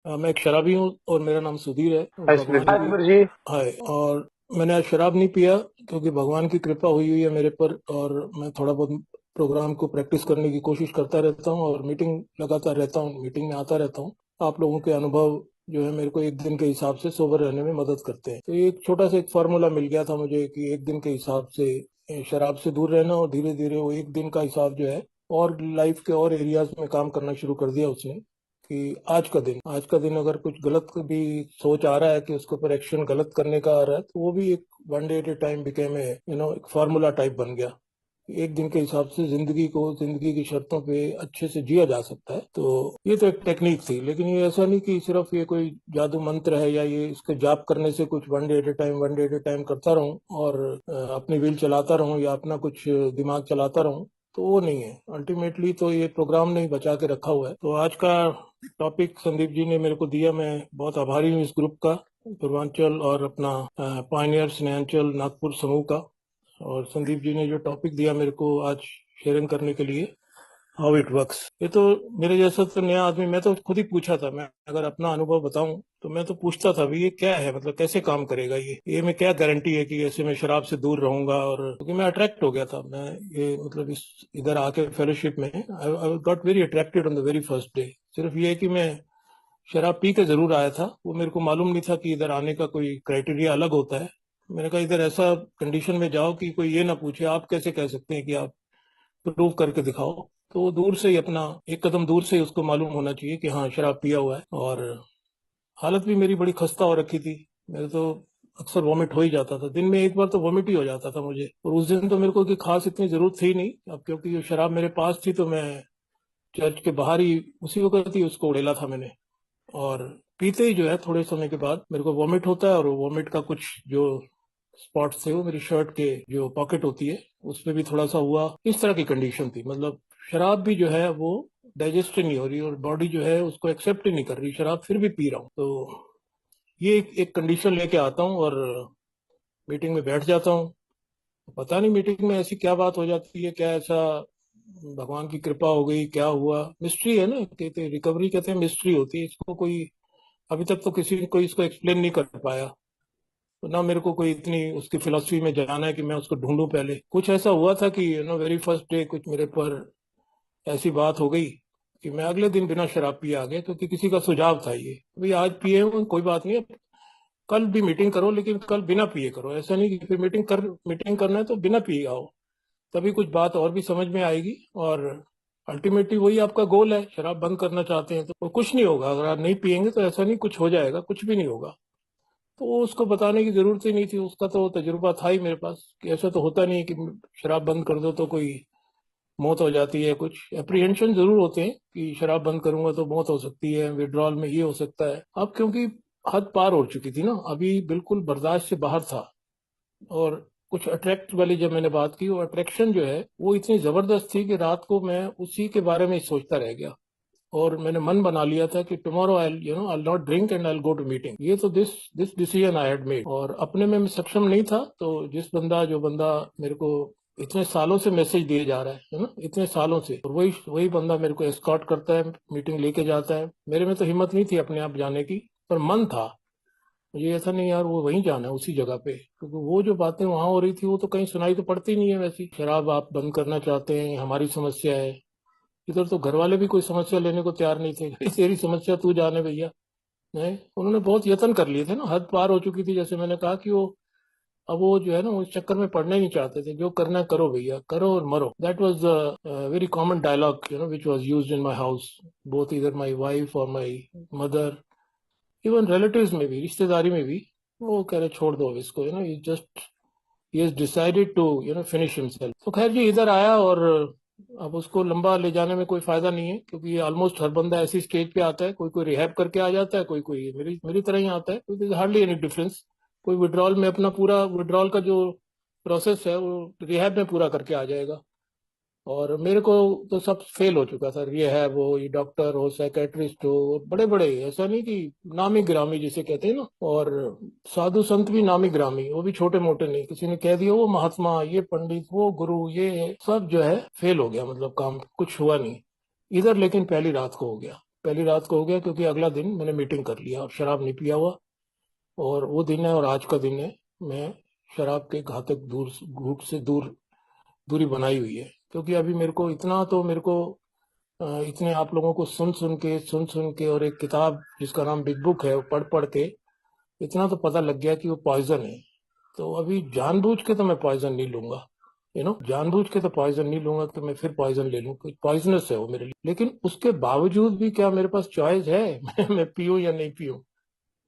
मैं एक शराबी हूँ और मेरा नाम सुधीर है और हाय भगवान सुमित की जी। है। और मैंने आज शराब नहीं पिया क्योंकि भगवान की कृपा हुई है मेरे पर। और मैं थोड़ा बहुत प्रोग्राम को प्रैक्टिस करने की कोशिश करता रहता हूँ और मीटिंग लगातार रहता हूँ, मीटिंग में आता रहता हूँ। आप लोगों के अनुभव जो है मेरे को एक दिन के हिसाब से सोबर रहने में मदद करते हैं। तो ये एक छोटा सा एक फार्मूला मिल गया था मुझे कि एक दिन के हिसाब से शराब से दूर रहना, और धीरे धीरे वो एक दिन का हिसाब जो है और लाइफ के और एरियाज में काम करना शुरू कर दिया उसने। कि आज का दिन अगर कुछ गलत भी सोच आ रहा है कि उसके ऊपर एक्शन गलत करने का आ रहा है, तो वो भी एक one day at A time became a एक फार्मूला टाइप बन गया। एक दिन के हिसाब से जिंदगी की शर्तों पे अच्छे से जिया जा सकता है। तो ये तो एक टेक्निक थी, लेकिन ये ऐसा नहीं कि सिर्फ ये कोई जादू मंत्र है या ये इसके जाप करने से कुछ one day at A time करता रहूं और अपनी व्हील चलाता रहूं या अपना कुछ दिमाग चलाता रहूं। तो वो नहीं है। अल्टीमेटली तो ये प्रोग्राम ने ही बचा के रखा हुआ है। तो आज का टॉपिक संदीप जी ने मेरे को दिया, मैं बहुत आभारी हूँ इस ग्रुप का, पूर्वांचल और अपना पायनियर स्नेहांचल नागपुर समूह का। और संदीप जी ने जो टॉपिक दिया मेरे को आज शेयरिंग करने के लिए, हाउ इट वर्क्स, ये तो मेरे जैसा तो नया आदमी, मैं तो खुद ही पूछा था। मैं अगर अपना अनुभव बताऊं तो मैं तो पूछता था भी ये क्या है, मतलब कैसे काम करेगा ये मैं क्या गारंटी है कि ऐसे मैं शराब से दूर रहूंगा। और क्योंकि मैं अट्रैक्ट हो गया था, मैं ये मतलब इस इधर आके फेलोशिप में I got very attracted on the very first day. सिर्फ ये है कि मैं शराब पी के जरूर आया था, वो मेरे को मालूम नहीं था कि इधर आने का कोई क्राइटेरिया अलग होता है। मैंने कहा इधर ऐसा कंडीशन में जाओ कि कोई ये ना पूछे आप कैसे कह सकते हैं कि आप प्रूव करके दिखाओ। तो वो दूर से ही अपना एक कदम दूर से ही उसको मालूम होना चाहिए कि हाँ शराब पिया हुआ है। और हालत भी मेरी बड़ी खस्ता हो रखी थी। मेरे तो अक्सर वॉमिट हो ही जाता था, दिन में एक बार तो वॉमिट ही हो जाता था मुझे। और उस दिन तो मेरे को कि खास इतनी जरूरत थी नहीं, अब क्योंकि ये शराब मेरे पास थी तो मैं चर्च के बाहर ही उसी वक्त ही उसको उड़ेला था मैंने। और पीते ही जो है थोड़े समय के बाद मेरे को वॉमिट होता है, और वॉमिट का कुछ जो स्पॉट्स थे वो मेरी शर्ट के जो पॉकेट होती है उस पे भी थोड़ा सा हुआ। इस तरह की कंडीशन थी, मतलब शराब भी जो है वो डाइजेस्ट ही नहीं हो रही और बॉडी जो है उसको एक्सेप्ट ही नहीं कर रही शराब, फिर भी पी रहा हूँ। तो ये एक कंडीशन लेके आता हूँ और मीटिंग में बैठ जाता हूँ। पता नहीं मीटिंग में ऐसी क्या बात हो जाती है, क्या ऐसा भगवान की कृपा हो गई, क्या हुआ, मिस्ट्री है ना, कहते रिकवरी कहते हैं मिस्ट्री होती है। इसको कोई अभी तक तो किसी ने कोई इसको एक्सप्लेन नहीं कर पाया। तो ना मेरे को कोई इतनी उसकी फिलॉसफी में जाना है कि मैं उसको ढूंढूं। पहले कुछ ऐसा हुआ था कि वेरी फर्स्ट डे कुछ मेरे पर ऐसी बात हो गई कि मैं अगले दिन बिना शराब पिए आ गया, क्योंकि किसी का सुझाव था ये भाई आज पिए हो कोई बात नहीं, कल भी मीटिंग करो लेकिन कल बिना पिए करो। ऐसा नहीं कि फिर मीटिंग करना है तो बिना पिए आओ, तभी कुछ बात और भी समझ में आएगी। और अल्टीमेटली वही आपका गोल है, शराब बंद करना चाहते हैं तो कुछ नहीं होगा अगर आप नहीं पिएंगे। तो ऐसा नहीं कुछ हो जाएगा, कुछ भी नहीं होगा। तो वो उसको बताने की जरूरत ही नहीं थी, उसका तो तजुर्बा था ही मेरे पास कि ऐसा तो होता नहीं है कि शराब बंद कर दो तो कोई मौत हो जाती है। कुछ एप्रीहेंशन जरूर होते हैं कि शराब बंद करूंगा तो मौत हो सकती है, विड्रॉल में ये हो सकता है। अब क्योंकि हद पार हो चुकी थी ना, अभी बिल्कुल बर्दाश्त से बाहर था। और कुछ अट्रैक्ट वाली जब मैंने बात की, वो अट्रैक्शन जो है वो इतनी जबरदस्त थी कि रात को मैं उसी के बारे में ही सोचता रह गया। और मैंने मन बना लिया था कि tomorrow I not drink and I go to meeting. ये तो this this decision I had made. और अपने में मैं सक्षम नहीं था, तो जो बंदा मेरे को इतने सालों से मैसेज दिए जा रहा है ना, इतने सालों से, और वही वही बंदा मेरे को एस्कॉर्ट करता है, मीटिंग लेके जाता है। मेरे में तो हिम्मत नहीं थी अपने आप जाने की, पर मन था। मुझे ऐसा नहीं यार वो वहीं जाना है उसी जगह पे, क्योंकि वो जो बातें वहां हो रही थी वो तो कहीं सुनाई तो पड़ती नहीं है। वैसी शराब आप बंद करना चाहते हैं, हमारी समस्या है। इधर तो घर वाले भी कोई समस्या लेने को तैयार नहीं थे तेरी समस्या तू जाने भैया। नहीं, उन्होंने बहुत यत्न कर लिए थे ना, हद पार हो चुकी थी। जैसे मैंने कहा कि वो अब वो जो है ना उस चक्कर में पड़ना ही नहीं चाहते थे। जो करना है करो भैया, करो और मरो। That was the very common dialogue which was used in my house, both इधर माय वाइफ और माय मदर, इवन रिलेटिव्स में भी, रिश्तेदारी में भी। वो कह रहे छोड़ दो अब इसको, ये just he has decided to finish himself. तो खैर जी इधर आया, और अब उसको लंबा ले जाने में कोई फायदा नहीं है, क्योंकि ये ऑलमोस्ट हर बंदा ऐसी स्टेज पे आता है। कोई कोई रिहैब करके आ जाता है, कोई कोई मेरी मेरी तरह ही आता है, हार्डली एनी डिफरेंस। कोई विड्रॉल में अपना पूरा विड्रॉल का जो प्रोसेस है वो रिहैब में पूरा करके आ जाएगा। और मेरे को तो सब फेल हो चुका था, ये है वो, ये डॉक्टर हो, साइकेट्रिस्ट हो, बड़े बड़े, ऐसा नहीं कि नामी गिरामी जिसे कहते हैं ना। और साधु संत भी नामी गिरामी, वो भी छोटे मोटे नहीं। किसी ने कह दिया वो महात्मा, ये पंडित, वो गुरु, ये सब जो है फेल हो गया, मतलब काम कुछ हुआ नहीं इधर। लेकिन पहली रात को हो गया। पहली रात को हो गया क्योंकि अगला दिन मैंने मीटिंग कर लिया और शराब नहीं पिया हुआ। और वो दिन है और आज का दिन है, मैं शराब के घातक दूर घूट से दूरी बनाई हुई है। क्योंकि अभी मेरे को इतना तो मेरे को इतने आप लोगों को सुन सुन के और एक किताब जिसका नाम बिग बुक है वो पढ़ पढ़ के इतना तो पता लग गया कि वो पॉइजन है। तो अभी जानबूझ के तो मैं पॉइजन नहीं लूंगा, जानबूझ के तो पॉइजन नहीं लूंगा कि मैं फिर पॉइजन ले लूं, पॉइजनस है वो मेरे लिए। लेकिन उसके बावजूद भी क्या मेरे पास चॉइस है मैं पीऊं या नहीं पीऊं?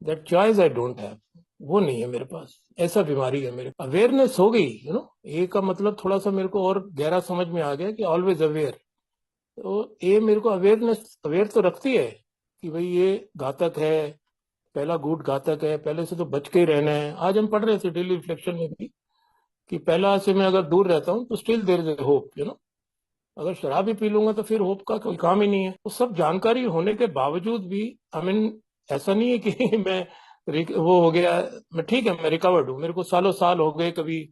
That choice I don't have, वो नहीं है मेरे पास। ऐसा बीमारी है मेरे, अवेयरनेस हो गई, ए का मतलब थोड़ा सा मेरे को और गहरा समझ में आ गया कि ऑलवेज अवेयर। तो ये मेरे को अवेयर तो रखती है कि भाई ये घातक है, पहला घूंट घातक है, पहले से तो बच के ही रहना है। आज हम पढ़ रहे थे डेली रिफ्लेक्शन में भी कि पहला से मैं अगर दूर रहता हूँ तो स्टिल देयर इज होप, अगर शराब ही पी लूंगा तो फिर होप का कोई काम ही नहीं है। तो सब जानकारी होने के बावजूद भी आई मीन ऐसा नहीं है कि मैं वो हो गया, मैं ठीक है, मैं रिकवर्ड हूँ, मेरे को सालों साल हो गए, कभी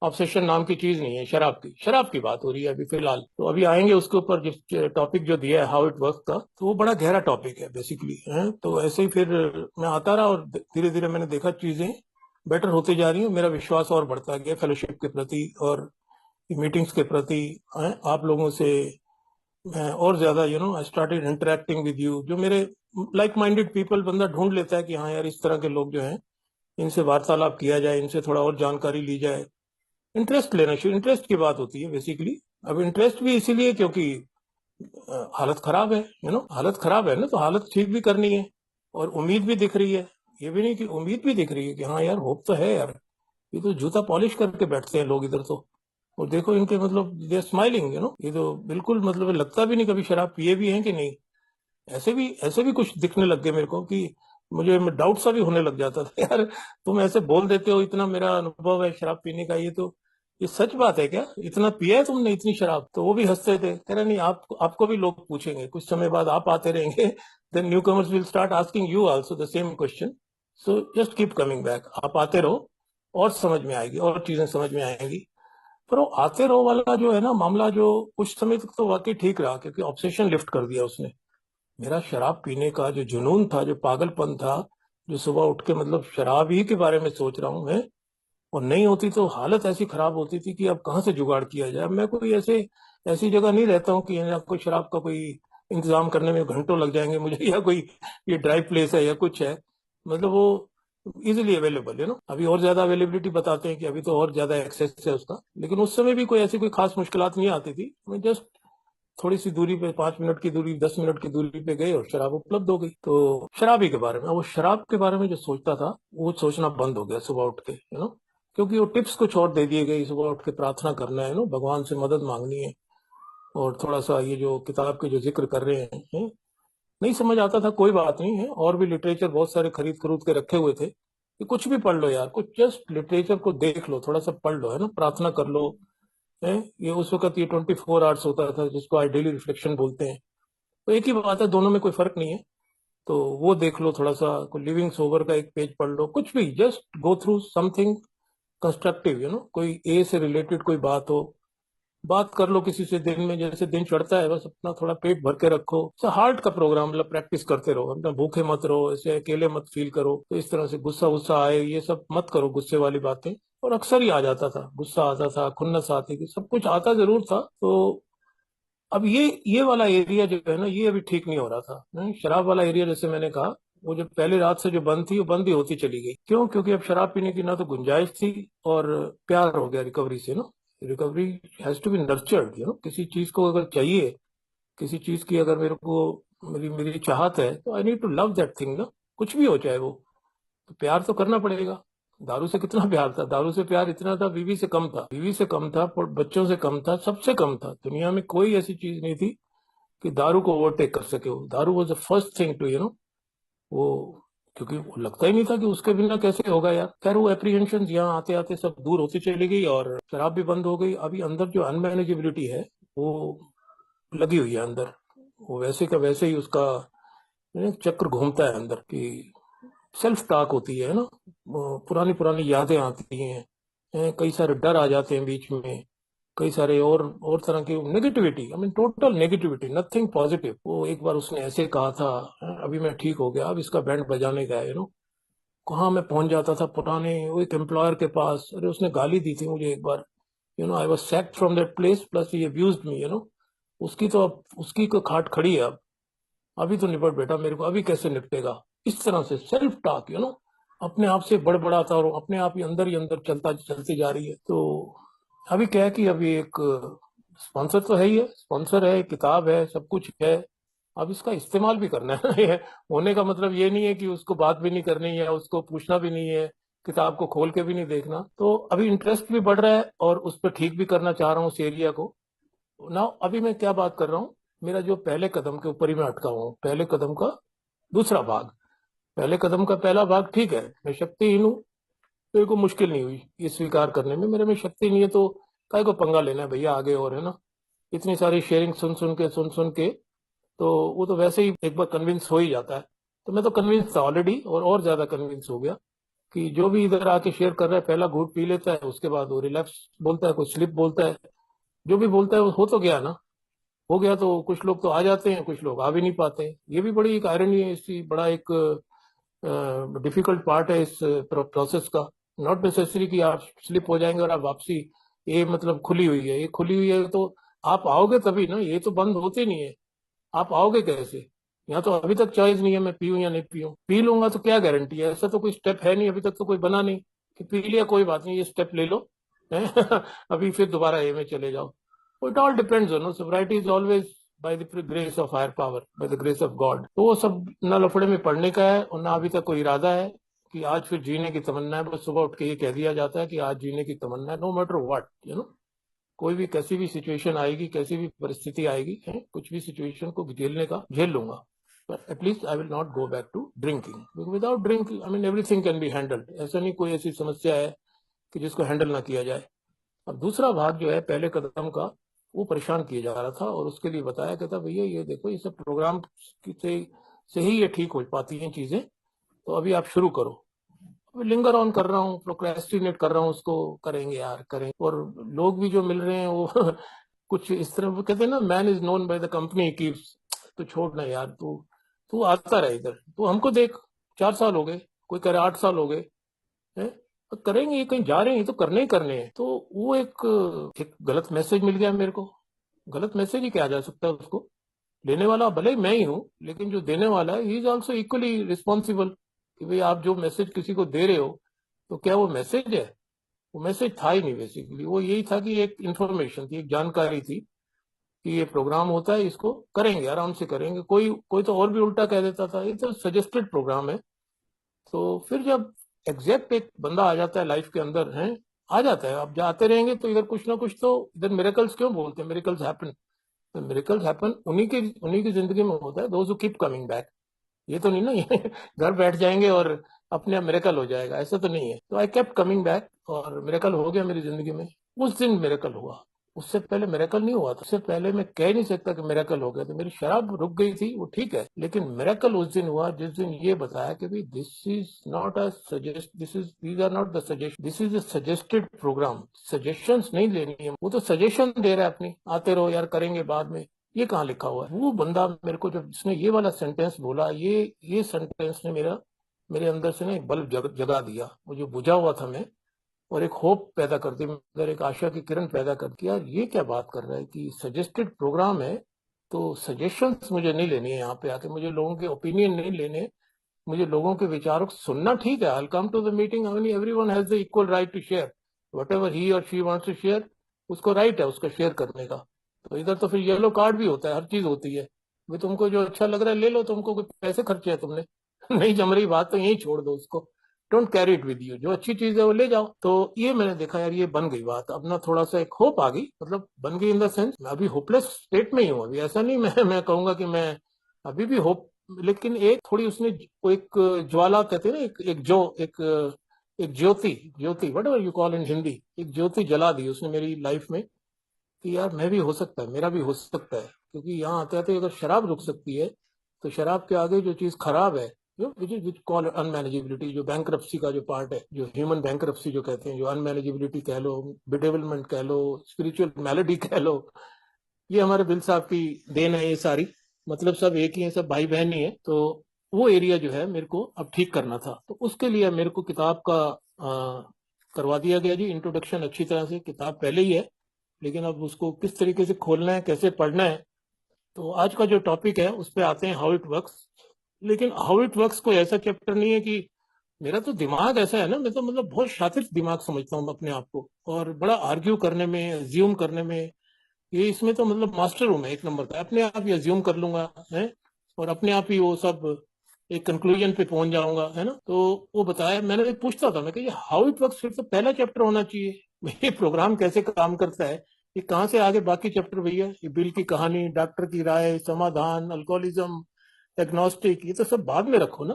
ऑब्सेशन नाम की चीज नहीं है। शराब की बात हो रही है अभी फिलहाल। तो अभी आएंगे उसके ऊपर, जिस टॉपिक जो दिया है हाउ इट वर्क का, तो वो बड़ा गहरा टॉपिक है बेसिकली है। तो ऐसे ही फिर मैं आता रहा और धीरे धीरे मैंने देखा चीजें बेटर होती जा रही हैं, मेरा विश्वास और बढ़ता गया फेलोशिप के प्रति और मीटिंग्स के प्रति। आप लोगों से मैं और ज्यादा I started interacting with you, जो मेरे लाइक माइंडेड पीपल, बंदा ढूंढ लेता है कि हाँ यार इस तरह के लोग जो हैं इनसे वार्तालाप किया जाए, इनसे थोड़ा और जानकारी ली जाए। इंटरेस्ट लेना शुरू, इंटरेस्ट की बात होती है बेसिकली। अब इंटरेस्ट भी इसीलिए क्योंकि हालत खराब है, हालत खराब है ना, तो हालत ठीक भी करनी है। और उम्मीद भी दिख रही है, ये भी नहीं कि उम्मीद भी दिख रही है कि हाँ यार होप तो है यार। ये तो जूता पॉलिश करके बैठते हैं लोग इधर तो, और देखो इनके मतलब दे आर स्माइलिंग, ये तो बिल्कुल मतलब लगता भी नहीं कभी शराब पिए भी हैं कि नहीं। ऐसे भी कुछ दिखने लग गए मेरे को कि मुझे डाउट सा भी होने लग जाता था यार, तुम ऐसे बोल देते हो, इतना मेरा अनुभव है शराब पीने का, ये सच बात है क्या? इतना पिया है तुमने इतनी शराब? तो वो भी हंसते थे, कह रहे नहीं, आपको भी लोग पूछेंगे कुछ समय बाद, आप आते रहेंगे then newcomers will start asking you also the same question. So just keep coming back, आप आते रहो और समझ में आएगी और चीजें समझ में आएंगी। पर वो आते रहो वाला जो है ना मामला, जो कुछ समय तक तो वाकई ठीक रहा क्योंकि ऑब्सेशन लिफ्ट कर दिया उसने। मेरा शराब पीने का जो जुनून था, जो पागलपन था, जो सुबह उठ के मतलब शराब ही के बारे में सोच रहा हूँ मैं, और नहीं होती तो हालत ऐसी खराब होती थी कि अब कहाँ से जुगाड़ किया जाए। मैं कोई ऐसी जगह नहीं रहता हूँ कि यहाँ कोई शराब का कोई इंतजाम करने में घंटों लग जाएंगे मुझे या कोई ये ड्राई प्लेस है या कुछ है, मतलब वो इजीली अवेलेबल है ना। अभी और ज्यादा अवेलेबिलिटी बताते हैं कि अभी तो और ज्यादा एक्सेस है उसका, लेकिन उस समय भी कोई ऐसी कोई खास मुश्किलात नहीं आती थी। मैं जस्ट थोड़ी सी दूरी पे, 5 मिनट की दूरी, 10 मिनट की दूरी पे गए और शराब उपलब्ध हो गई। तो शराबी के बारे में, वो शराब के बारे में जो सोचता था वो सोचना बंद हो गया सुबह उठ के, क्योंकि वो टिप्स कुछ और दे दिए गए। सुबह उठ के प्रार्थना करना है, भगवान से मदद मांगनी है, और थोड़ा सा ये जो किताब के जो जिक्र कर रहे हैं, नहीं समझ आता था, कोई बात नहीं है, और भी लिटरेचर बहुत सारे खरीद खरूद के रखे हुए थे कि कुछ भी पढ़ लो यार, कुछ जस्ट लिटरेचर को देख लो, थोड़ा सा पढ़ लो, है ना, प्रार्थना कर लो। है, ये उस वक्त ये 24 आवर्स होता था जिसको आज डेली रिफ्लेक्शन बोलते हैं। तो एक ही बात है, दोनों में कोई फर्क नहीं है। तो वो देख लो थोड़ा सा, कोई लिविंग सोबर का एक पेज पढ़ लो, कुछ भी, just go through something constructive, कोई ए से रिलेटेड कोई बात हो, बात कर लो किसी से। दिन में जैसे दिन चढ़ता है बस अपना थोड़ा पेट भर के रखो। हार्ट का प्रोग्राम, मतलब प्रैक्टिस करते रहो, अपना भूखे मत रहो, ऐसे अकेले मत फील करो, तो इस तरह से गुस्सा गुस्सा आए ये सब मत करो, गुस्से वाली बातें। और अक्सर ही आ जाता था, गुस्सा आता था, खुन्नस आती थी, सब कुछ आता जरूर था। तो अब ये वाला एरिया जो है ना, ये अभी ठीक नहीं हो रहा था। शराब वाला एरिया जैसे मैंने कहा, वो जो पहली रात से जो बंद थी वो बंद ही होती चली गई। क्यों? क्योंकि अब शराब पीने की ना तो गुंजाइश थी, और प्यार हो गया रिकवरी से ना। Recovery has to be nurtured, किसी चीज को अगर चाहिए, किसी चीज की अगर मेरे को, मेरी मेरी चाहत है, तो I need to love that thing ना, कुछ भी हो चाहे वो। तो प्यार तो करना पड़ेगा। दारू से कितना प्यार था, दारू से प्यार इतना था, बीवी से कम था, बीवी से कम था, बच्चों से कम था, सबसे कम था। दुनिया में कोई ऐसी चीज नहीं थी कि दारू को ओवरटेक कर सके। वो दारू was the first thing to वो, क्योंकि वो लगता ही नहीं था कि उसके बिना कैसे होगा यार। खैर वो एप्रीहेंशन यहाँ आते आते सब दूर होती चली गई और शराब भी बंद हो गई। अभी अंदर जो अनमैनेजेबिलिटी है वो लगी हुई है अंदर, वो वैसे का वैसे ही उसका चक्र घूमता है अंदर की। सेल्फ टॉक होती है ना, वो पुरानी पुरानी यादें आती हैं, कई सारे डर आ जाते हैं बीच में, कई सारे और तरह की negativity, I mean total negativity, nothing positive. वो एक बार उसने ऐसे कहा था, अभी मैं ठीक हो गया, अब इसका बैंड बजाने का है, कहाँ मैं पहुंच जाता था पुराने वो एक एम्प्लॉयर के पास। अरे उसने गाली दी थी मुझे एक बार, I was sacked from that place, plus he abused me. उसकी तो अब उसकी को खाट खड़ी है अब। अभी तो निपट बेटा मेरे को, अभी कैसे निपटेगा? इस तरह से सेल्फ टॉक, अपने आप से बड़बड़ाता और अपने आप ही अंदर चलता चलती जा रही है। तो अभी क्या है कि अभी एक स्पॉन्सर तो है ही है, स्पॉन्सर है, किताब है, सब कुछ है। अब इसका इस्तेमाल भी करना है। ये होने का मतलब ये नहीं है कि उसको बात भी नहीं करनी है, उसको पूछना भी नहीं है, किताब को खोल के भी नहीं देखना। तो अभी इंटरेस्ट भी बढ़ रहा है और उस पर ठीक भी करना चाह रहा हूँ उस एरिया को ना। अभी मैं क्या बात कर रहा हूँ, मेरा जो पहले कदम के ऊपर ही मैं अटका हूँ, पहले कदम का दूसरा भाग। पहले कदम का पहला भाग ठीक है, मैं शक्तिहीन हूँ, मेरे को मुश्किल नहीं हुई ये स्वीकार करने में, मेरे में शक्ति नहीं है तो काय को पंगा लेना है भैया आगे, और है ना, इतनी सारी शेयरिंग सुन सुन के तो वो तो वैसे ही एक बार कन्विंस हो ही जाता है। तो मैं तो कन्विंस था ऑलरेडी, और ज्यादा कन्विंस हो गया कि जो भी इधर आके शेयर कर रहा है पहला घूंट पी लेता है, उसके बाद वो रिलैक्स बोलता है, कुछ स्लिप बोलता है, जो भी बोलता है वो हो तो गया ना। हो गया तो कुछ लोग तो आ जाते हैं, कुछ लोग आ भी नहीं पाते हैं। ये भी बड़ी एक आयरनी है, इसकी बड़ा एक डिफिकल्ट पार्ट है इस प्रोसेस का। नॉट नेसेसरी कि आप स्लिप हो जाएंगे और आप वापसी, ये मतलब खुली हुई है, ये खुली हुई है तो आप आओगे तभी ना, ये तो बंद होते नहीं है। आप आओगे कैसे? यहाँ तो अभी तक चॉइस नहीं है मैं पीऊँ या नहीं पीऊँ। पी लूंगा तो क्या गारंटी है? ऐसा तो कोई स्टेप है नहीं, अभी तक तो कोई बना नहीं कि पी लिया कोई बात नहीं, ये स्टेप ले लो हैं? अभी फिर दोबारा ए में चले जाओ। It all depends no, sobriety is always by the grace of higher power, by the grace of God. तो वो सब ना लफड़े में पड़ने का है और ना अभी तक कोई इरादा है कि आज फिर जीने की तमन्ना है। बस सुबह उठ के ये कह दिया जाता है कि आज जीने की तमन्ना है, नो मैटर व्हाट, कोई भी कैसी भी सिचुएशन आएगी, कैसी भी परिस्थिति आएगी है, कुछ भी सिचुएशन को झेलने का झेल लूंगा, पर at least I will not go back to drinking. Without drink I mean everything can be handled. ऐसा नहीं कोई ऐसी समस्या है कि जिसको हैंडल ना किया जाए। अब दूसरा भाग जो है पहले कदम का, वो परेशान किया जा रहा था और उसके लिए बताया कहता भैया ये देखो ये सब प्रोग्राम से ही ये ठीक हो पाती हैं चीजें, तो अभी आप शुरू करो। लिंगर ऑन कर रहा हूँ, प्रोक्रेस्टिनेट कर रहा हूँ, उसको करेंगे यार करेंगे। और लोग भी जो मिल रहे हैं वो कुछ इस तरह, वो कहते हैं ना, man is known by the company keeps. तो छोड़ ना यार, तू तू आता रहे इधर, तू हमको देख, 4 साल हो गए, कोई कह रहा 8 साल हो गए हैं, तो करेंगे, ये कहीं जा रहे हैं, ये तो करने ही करने हैं। तो वो एक गलत मैसेज मिल गया मेरे को। गलत मैसेज ही क्या जा सकता है उसको? लेने वाला भले ही मैं ही हूँ, लेकिन जो देने वाला है he is also equally responsible. कि भाई आप जो मैसेज किसी को दे रहे हो, तो क्या वो मैसेज है? वो मैसेज था ही नहीं बेसिकली, वो यही था कि एक इंफॉर्मेशन थी, एक जानकारी थी कि ये प्रोग्राम होता है, इसको करेंगे, आराम से करेंगे। कोई कोई तो और भी उल्टा कह देता था, ये तो सजेस्टेड प्रोग्राम है। तो फिर जब एग्जैक्ट एक बंदा आ जाता है लाइफ के अंदर है, आ जाता है, आप जाते रहेंगे तो इधर कुछ ना कुछ तो, इधर मिरेकल्स क्यों बोलते हैं, मिरेकल्स हैपन। मिरेकल्स हैपन उन्हीं की जिंदगी में होता है, those who keep coming back. ये तो नहीं ना, ये घर बैठ जाएंगे और अपने आप मिरेकल हो जाएगा, ऐसा तो नहीं है। तो आई केप्ट कमिंग बैक और मिरेकल हो गया मेरी जिंदगी में। उस दिन मिरेकल हुआ, उससे पहले मिरेकल नहीं हुआ था। उससे पहले मैं कह नहीं सकता कि मिरेकल हो गया। तो मेरी शराब रुक गई थी वो ठीक है, लेकिन मिरेकल उस दिन हुआ जिस दिन ये बताया कि भाई this is not a suggest, these are not the suggest, this is a suggested program. Suggestions नहीं लेनी है, वो तो सजेशन दे रहा है अपनी, आते रहो यार करेंगे बाद में। ये कहाँ लिखा हुआ है? वो बंदा मेरे को जब इसने ये वाला सेंटेंस बोला, ये सेंटेंस ने मेरे अंदर से ना एक बल्ब जगा दिया, वो जो बुझा हुआ था मैं, और एक होप पैदा कर दी अंदर, एक आशा की किरण पैदा कर दी। यार ये क्या बात कर रहा है कि सजेस्टेड प्रोग्राम है, तो सजेशंस मुझे नहीं लेनी है यहाँ पे आके, मुझे लोगों के ओपिनियन नहीं लेने, मुझे लोगों के विचारों को सुनना। ठीक है, I come to the meeting, everyone has the equal right to share whatever he और शी वांट्स टू शेयर। उसको राइट है उसका शेयर करने का। तो इधर तो फिर येलो कार्ड भी होता है, हर चीज होती है। भाई तुमको जो अच्छा लग रहा है ले लो, तुमको कोई पैसे खर्चे हैं तुमने? नहीं जम रही बात तो यही छोड़ दो उसको, don't carry it with you, जो अच्छी चीज है वो ले जाओ। तो ये मैंने देखा यार, ये बन गई बात, अब ना थोड़ा सा एक होप आ गई, मतलब बन गई इन द सेंस मैं अभी होपलेस स्टेट में ही हूँ। अभी ऐसा नहीं मैं कहूंगा कि मैं अभी भी होप, लेकिन एक थोड़ी उसने वो एक ज्वाला कहते हैं ना, एक ज्योति, ज्योति whatever you call in Hindi, एक ज्योति जला दी उसने मेरी लाइफ में कि यार मैं भी हो सकता है, मेरा भी हो सकता है। क्योंकि यहाँ आते आते अगर शराब रुक सकती है, तो शराब के आगे जो चीज खराब है विच कॉल अनमैनेजेबिलिटी, जो बैंकरप्सी का जो पार्ट है, जो ह्यूमन बैंकरप्सी जो कहते हैं, जो अनमैनेजेबिलिटी कह लो, बेडेविलमेंट कह लो, स्पिरिचुअल मैलेडी कह लो, ये हमारे बिल साहब की देन है ये सारी। मतलब सब एक ही है, सब भाई बहन ही है। तो वो एरिया जो है मेरे को अब ठीक करना था, तो उसके लिए मेरे को किताब का करवा दिया गया जी, इंट्रोडक्शन अच्छी तरह से। किताब पहले ही है, लेकिन अब उसको किस तरीके से खोलना है, कैसे पढ़ना है। तो आज का जो टॉपिक है उस पर आते हैं, हाउ इट वर्क्स। लेकिन हाउ इट वर्क्स कोई ऐसा चैप्टर नहीं है कि, मेरा तो दिमाग ऐसा है ना, मैं तो मतलब बहुत शातिर दिमाग समझता हूँ अपने आप को, और बड़ा आर्ग्यू करने में, अज्यूम करने में, ये इसमें तो मतलब मास्टर हूं मैं, एक नंबर का। अपने आप ही अज्यूम कर लूंगा है, और अपने आप ही वो सब एक कंक्लूजन पे पहुंच जाऊंगा, है ना। तो वो बताया, मैंने पूछता था मैं कि हाउ इट वर्क्स फिर तो पहला चैप्टर होना चाहिए। ये प्रोग्राम कैसे काम करता है, ये कहाँ से आगे बाकी चैप्टर भैया? ये बिल की कहानी, डॉक्टर की राय, समाधान, अल्कोहलिज्म, एग्नोस्टिक, ये तो सब बाद में रखो ना।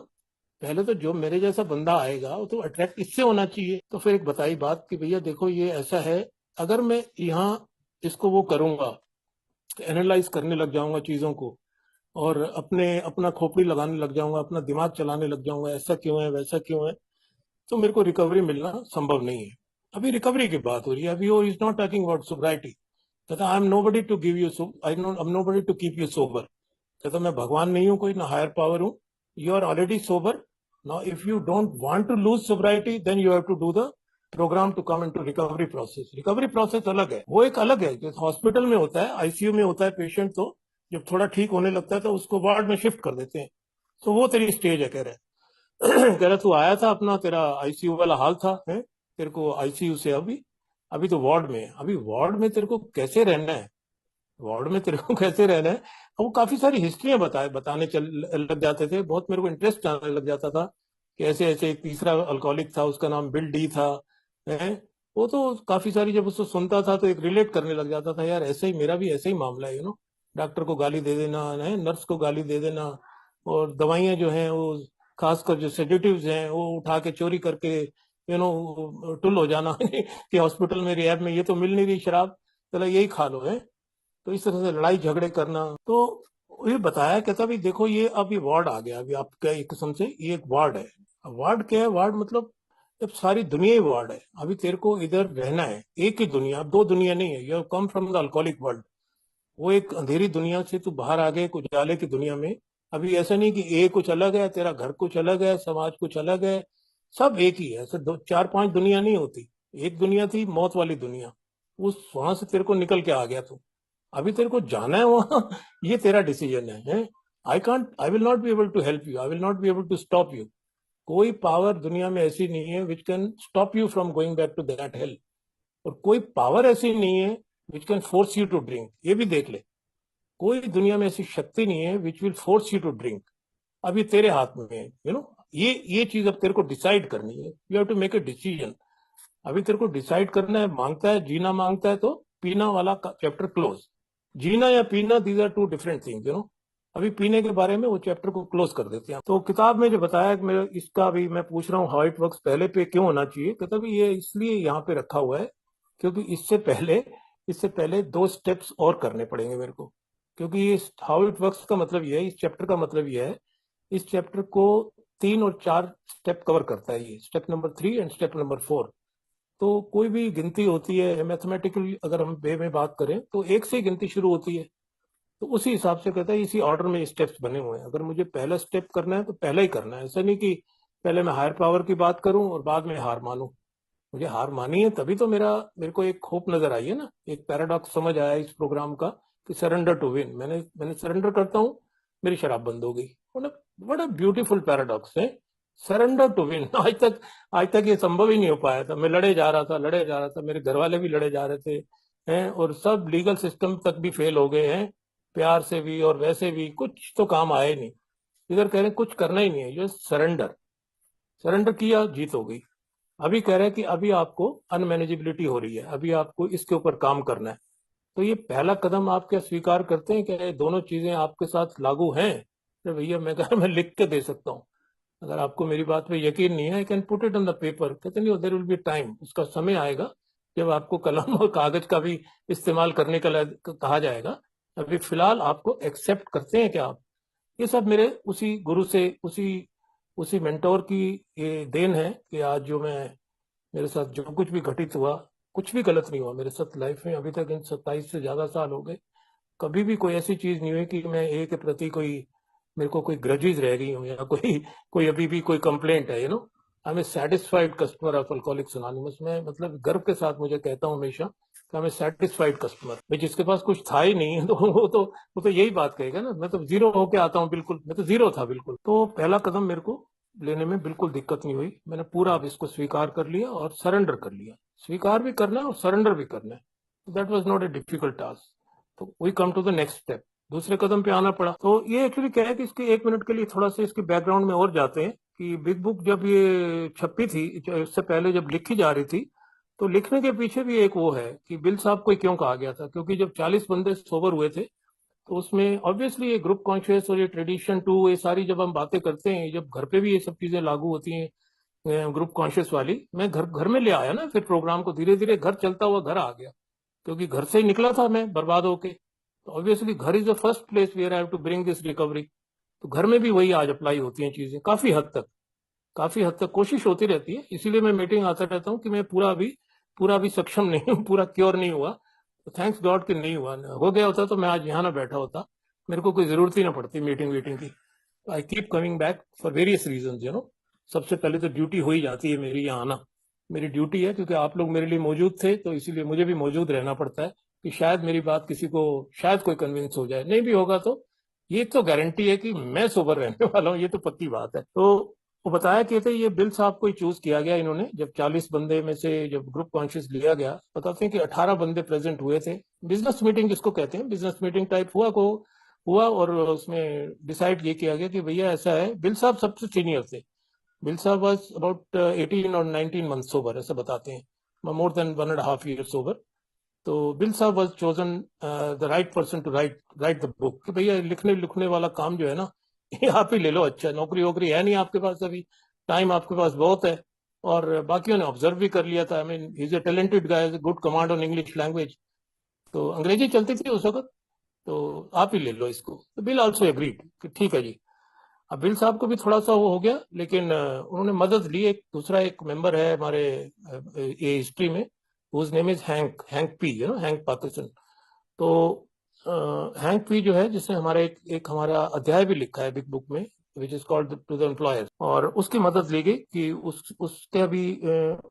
पहले तो जो मेरे जैसा बंदा आएगा वो तो अट्रैक्ट इससे होना चाहिए। तो फिर एक बताई बात कि भैया देखो ये ऐसा है, अगर मैं यहाँ इसको वो करूंगा, एनालाइज करने लग जाऊंगा चीजों को, और अपना खोपड़ी लगाने लग जाऊंगा, अपना दिमाग चलाने लग जाऊंगा, ऐसा क्यों है, वैसा क्यों है, तो मेरे को रिकवरी मिलना संभव नहीं है। अभी रिकवरी की बात हो रही है, अभी वो is not talking about sobriety. कहता I am nobody to give you, I am nobody to keep you sober. कहता मैं भगवान नहीं हूं कोई, ना हायर पावर हूं। You are already sober. Now if you don't want to lose sobriety, then you have to do the program to come into recovery process. Recovery process अलग है, वो एक अलग है। जैसे हॉस्पिटल में होता है, आईसीयू में होता है पेशेंट, तो जब थोड़ा ठीक होने लगता है तो उसको वार्ड में शिफ्ट कर देते हैं। तो वो तेरी स्टेज है, कह रहे कह रहा तू आया था अपना, तेरा आईसीयू वाला हाल था है, तेरे को आईसीयू से अभी अभी तो वार्ड में है। अभी वार्ड में तेरे को कैसे रहना है, वार्ड में तेरे को कैसे रहना है। और वो काफी सारी हिस्ट्रियां बताने चल लग जाते थे। बहुत मेरे को इंटरेस्ट आने लग जाता था कि ऐसे ऐसे एक तीसरा अल्कोहलिक था, उसका नाम बिल डी था है। वो तो काफी सारी, जब उसको सुनता था तो एक रिलेट करने लग जाता था, यार ऐसे ही मेरा भी ऐसे ही मामला है, डॉक्टर को गाली दे देना है, नर्स को गाली दे देना, और दवाइयां जो हैं वो, खासकर जो सेडेटिव्स हैं वो उठा के चोरी करके टुल हो जाना कि हॉस्पिटल में, रिहैब में ये तो मिल नहीं रही शराब, चलो यही खा लो है। तो इस तरह से लड़ाई झगड़े करना। तो ये बताया, कहता भाई देखो ये अब ये वार्ड आ गया, अभी आपका एक किस्म से ये एक वार्ड है। वार्ड क्या है? वार्ड मतलब जब सारी दुनिया ही वार्ड है। अभी तेरे को इधर रहना है, एक ही दुनिया, दो दुनिया नहीं है। You come from the alcoholic world. वो एक अंधेरी दुनिया से तू बाहर आ गए एक उजाले की दुनिया में। अभी ऐसा नहीं कि ए कुछ अलग है, तेरा घर कुछ अलग है, समाज कुछ अलग है, सब एक ही है। ऐसे दो चार पांच दुनिया नहीं होती। एक दुनिया थी, मौत वाली दुनिया। उस वहां से तेरे को निकल के आ गया तू। अभी तेरे को जाना है वहां, ये तेरा डिसीजन है? I will not be able to help you, I will not be able to stop you. कोई पावर दुनिया में ऐसी नहीं है which can stop you from going back to that help. और कोई पावर ऐसी नहीं है which can force you to drink. ये भी देख ले, कोई दुनिया में ऐसी शक्ति नहीं है which will force you to drink. अभी तेरे हाथ में है, ये चीज अब तेरे को डिसाइड करनी है। You have to make a decision. अभी तेरे को डिसाइड करना है, मांगता है जीना, मांगता है तो पीना वाला चैप्टर क्लोज। जीना या पीना, these are two different things. अभी पीने के बारे में वो चैप्टर को क्लोज कर देते हैं। तो किताब में जो बताया कि मेरा इसका, अभी मैं पूछ रहा हूँ हाउ इट वर्क्स पहले पे क्यों होना चाहिए, कहता भी ये इसलिए यहाँ पे रखा हुआ है क्योंकि इससे पहले दो स्टेप्स और करने पड़ेंगे मेरे को। क्योंकि ये हाउ इट वर्क्स का मतलब ये है, इस चैप्टर का मतलब ये है, इस चैप्टर को 3 और 4 स्टेप कवर करता है ये, step number 3 and step number 4। तो कोई भी गिनती होती है मैथमेटिकली, अगर हम वे में बात करें तो एक से ही गिनती शुरू होती है। तो उसी हिसाब से कहता है, इसी ऑर्डर में स्टेप्स बने हुए हैं। अगर मुझे पहला स्टेप करना है तो पहला ही करना है। ऐसा नहीं कि पहले मैं हायर पावर की बात करूं और बाद में हार मानूं। मुझे हार मानी है तभी तो मेरे को एक होप नजर आई है ना, एक पैराडॉक्स समझ आया इस प्रोग्राम का, कि सरेंडर टू विन। मैंने सरेंडर करता हूँ, मेरी शराब बंद हो गई। बड़ा ब्यूटीफुल पैराडॉक्स है, सरेंडर टू विन। आज तक ये संभव ही नहीं हो पाया था। मैं लड़े जा रहा था, मेरे घर वाले भी लड़े जा रहे थे हैं, और सब लीगल सिस्टम तक भी फेल हो गए हैं, प्यार से भी और वैसे भी कुछ तो काम आए नहीं। इधर कह रहे हैं कुछ करना ही नहीं है, जो सरेंडर, सरेंडर किया, जीत हो गई। अभी कह रहे हैं कि अभी आपको अनमैनेजेबिलिटी हो रही है, अभी आपको इसके ऊपर काम करना है। तो ये पहला कदम आप क्या स्वीकार करते हैं कि ये दोनों चीजें आपके साथ लागू हैं? तो भैया मैं कह मैं लिख के दे सकता हूँ। अगर आपको मेरी बात पे यकीन नहीं है, I can put it on the paper. कहते नहीं, देयर विल बी टाइम, उसका समय आएगा जब आपको कलम और कागज का भी इस्तेमाल करने का कहा जाएगा। अभी फिलहाल आपको एक्सेप्ट करते हैं क्या आप? ये सब मेरे उसी गुरु से, उसी उसी मेंटोर की ये देन है कि आज जो मेरे साथ जो कुछ भी घटित हुआ, कुछ भी गलत नहीं हुआ मेरे साथ लाइफ में अभी तक। इन 27 से ज्यादा साल हो गए, कभी भी कोई ऐसी चीज नहीं हुई कि मैं ए के प्रति कोई, मेरे को कोई ग्रजेस रह गई हूँ या कोई कोई अभी भी कोई कंप्लेंट है, I am a satisfied customer of Alcoholics Anonymous. मैं मतलब गर्व के साथ मुझे कहता हूँ हमेशा कि मैं सेटिस्फाइड कस्टमर। भाई जिसके पास कुछ था ही नहीं तो वो तो यही बात कहेगा ना। मैं तो जीरो होके आता हूँ, बिल्कुल मैं तो जीरो था बिल्कुल। तो पहला कदम मेरे को लेने में बिल्कुल दिक्कत नहीं हुई। मैंने पूरा अब इसको स्वीकार कर लिया और सरेंडर कर लिया। स्वीकार भी करना है और सरेंडर भी करना है। That was not a difficult task. तो we come to the next step, दूसरे कदम पे आना पड़ा। तो ये एक्चुअली क्या है कि इसके 1 मिनट के लिए थोड़ा सा इसके बैकग्राउंड में और जाते हैं कि बिग बुक जब ये छपी थी, इससे पहले जब लिखी जा रही थी, तो लिखने के पीछे भी एक वो है कि बिल साहब को क्यों कहा गया था। क्योंकि जब 40 बंदे सोबर हुए थे, तो उसमें ऑब्वियसली ये ग्रुप कॉन्शियस और ये ट्रेडिशन टू, ये सारी जब हम बातें करते हैं, जब घर पे भी ये सब चीजें लागू होती हैं ग्रुप कॉन्शियस वाली, मैं घर घर में ले आया ना फिर प्रोग्राम को। धीरे धीरे घर चलता हुआ घर आ गया, क्योंकि घर से ही निकला था मैं बर्बाद होके। तो ऑब्वियसली घर is the first place where I have to bring this recovery. तो घर में भी वही आज अप्लाई होती हैं चीजें, काफी हद तक, काफी हद तक कोशिश होती रहती है। इसीलिए मैं मीटिंग आता रहता हूँ कि मैं पूरा भी सक्षम नहीं हूँ, पूरा क्योर नहीं हुआ। तो थैंक्स गॉड कि नहीं हुआ। हो गया होता तो मैं आज यहाँ ना बैठा होता, मेरे को कोई जरूरत ही ना पड़ती मीटिंग वीटिंग की। I keep coming back for various reason. सबसे पहले तो ड्यूटी हो ही जाती है मेरी यहाँ आना, मेरी ड्यूटी है, क्योंकि आप लोग मेरे लिए मौजूद थे, तो इसीलिए मुझे भी मौजूद रहना पड़ता है कि शायद मेरी बात किसी को, शायद कोई कन्विंस हो जाए। नहीं भी होगा तो ये तो गारंटी है कि मैं सोबर रहने वाला हूँ, ये तो पक्की बात है। तो वो बताया कि थे ये बिल साहब को ही चूज किया गया इन्होंने। जब 40 बंदे में से जब ग्रुप कॉन्शियस लिया गया, बताते हैं कि 18 बंदे प्रेजेंट हुए थे। बिजनेस मीटिंग जिसको कहते हैं, बिजनेस मीटिंग टाइप हुआ और उसमें डिसाइड ये किया गया कि भैया ऐसा है। बिल साहब सबसे सीनियर थे। बिल साहब वॉज अबाउट 18 और 19 मंथ सोबर, ऐसा बताते हैं, मोर देन 1.5 years सोबर। तो बिल साहब was chosen the right person to write the book, कि भैया लिखने लिखने वाला काम जो है ना, ये आप ही ले लो। अच्छा, नौकरी वोकरी है नहीं आपके पास अभी, टाइम आपके पास बहुत है। और बाकियों ने ऑब्जर्व भी कर लिया था। I mean is a talented guy, good command on English language. तो अंग्रेजी चलती थी उस वक्त, तो आप ही ले लो इसको। तो बिल ऑल्सो एग्रीड कि ठीक है जी। अब बिल साहब को भी थोड़ा सा वो हो गया, लेकिन उन्होंने मदद ली। एक दूसरा एक मेंबर है हमारे ये हिस्ट्री में, whose name is Hank P, Hank Pakistan. तो हैंक पी जो है, जिसने हमारा एक हमारा अध्याय भी लिखा है बिग बुक में, which is called to the employers, और उसकी मदद ली गई कि उसके अभी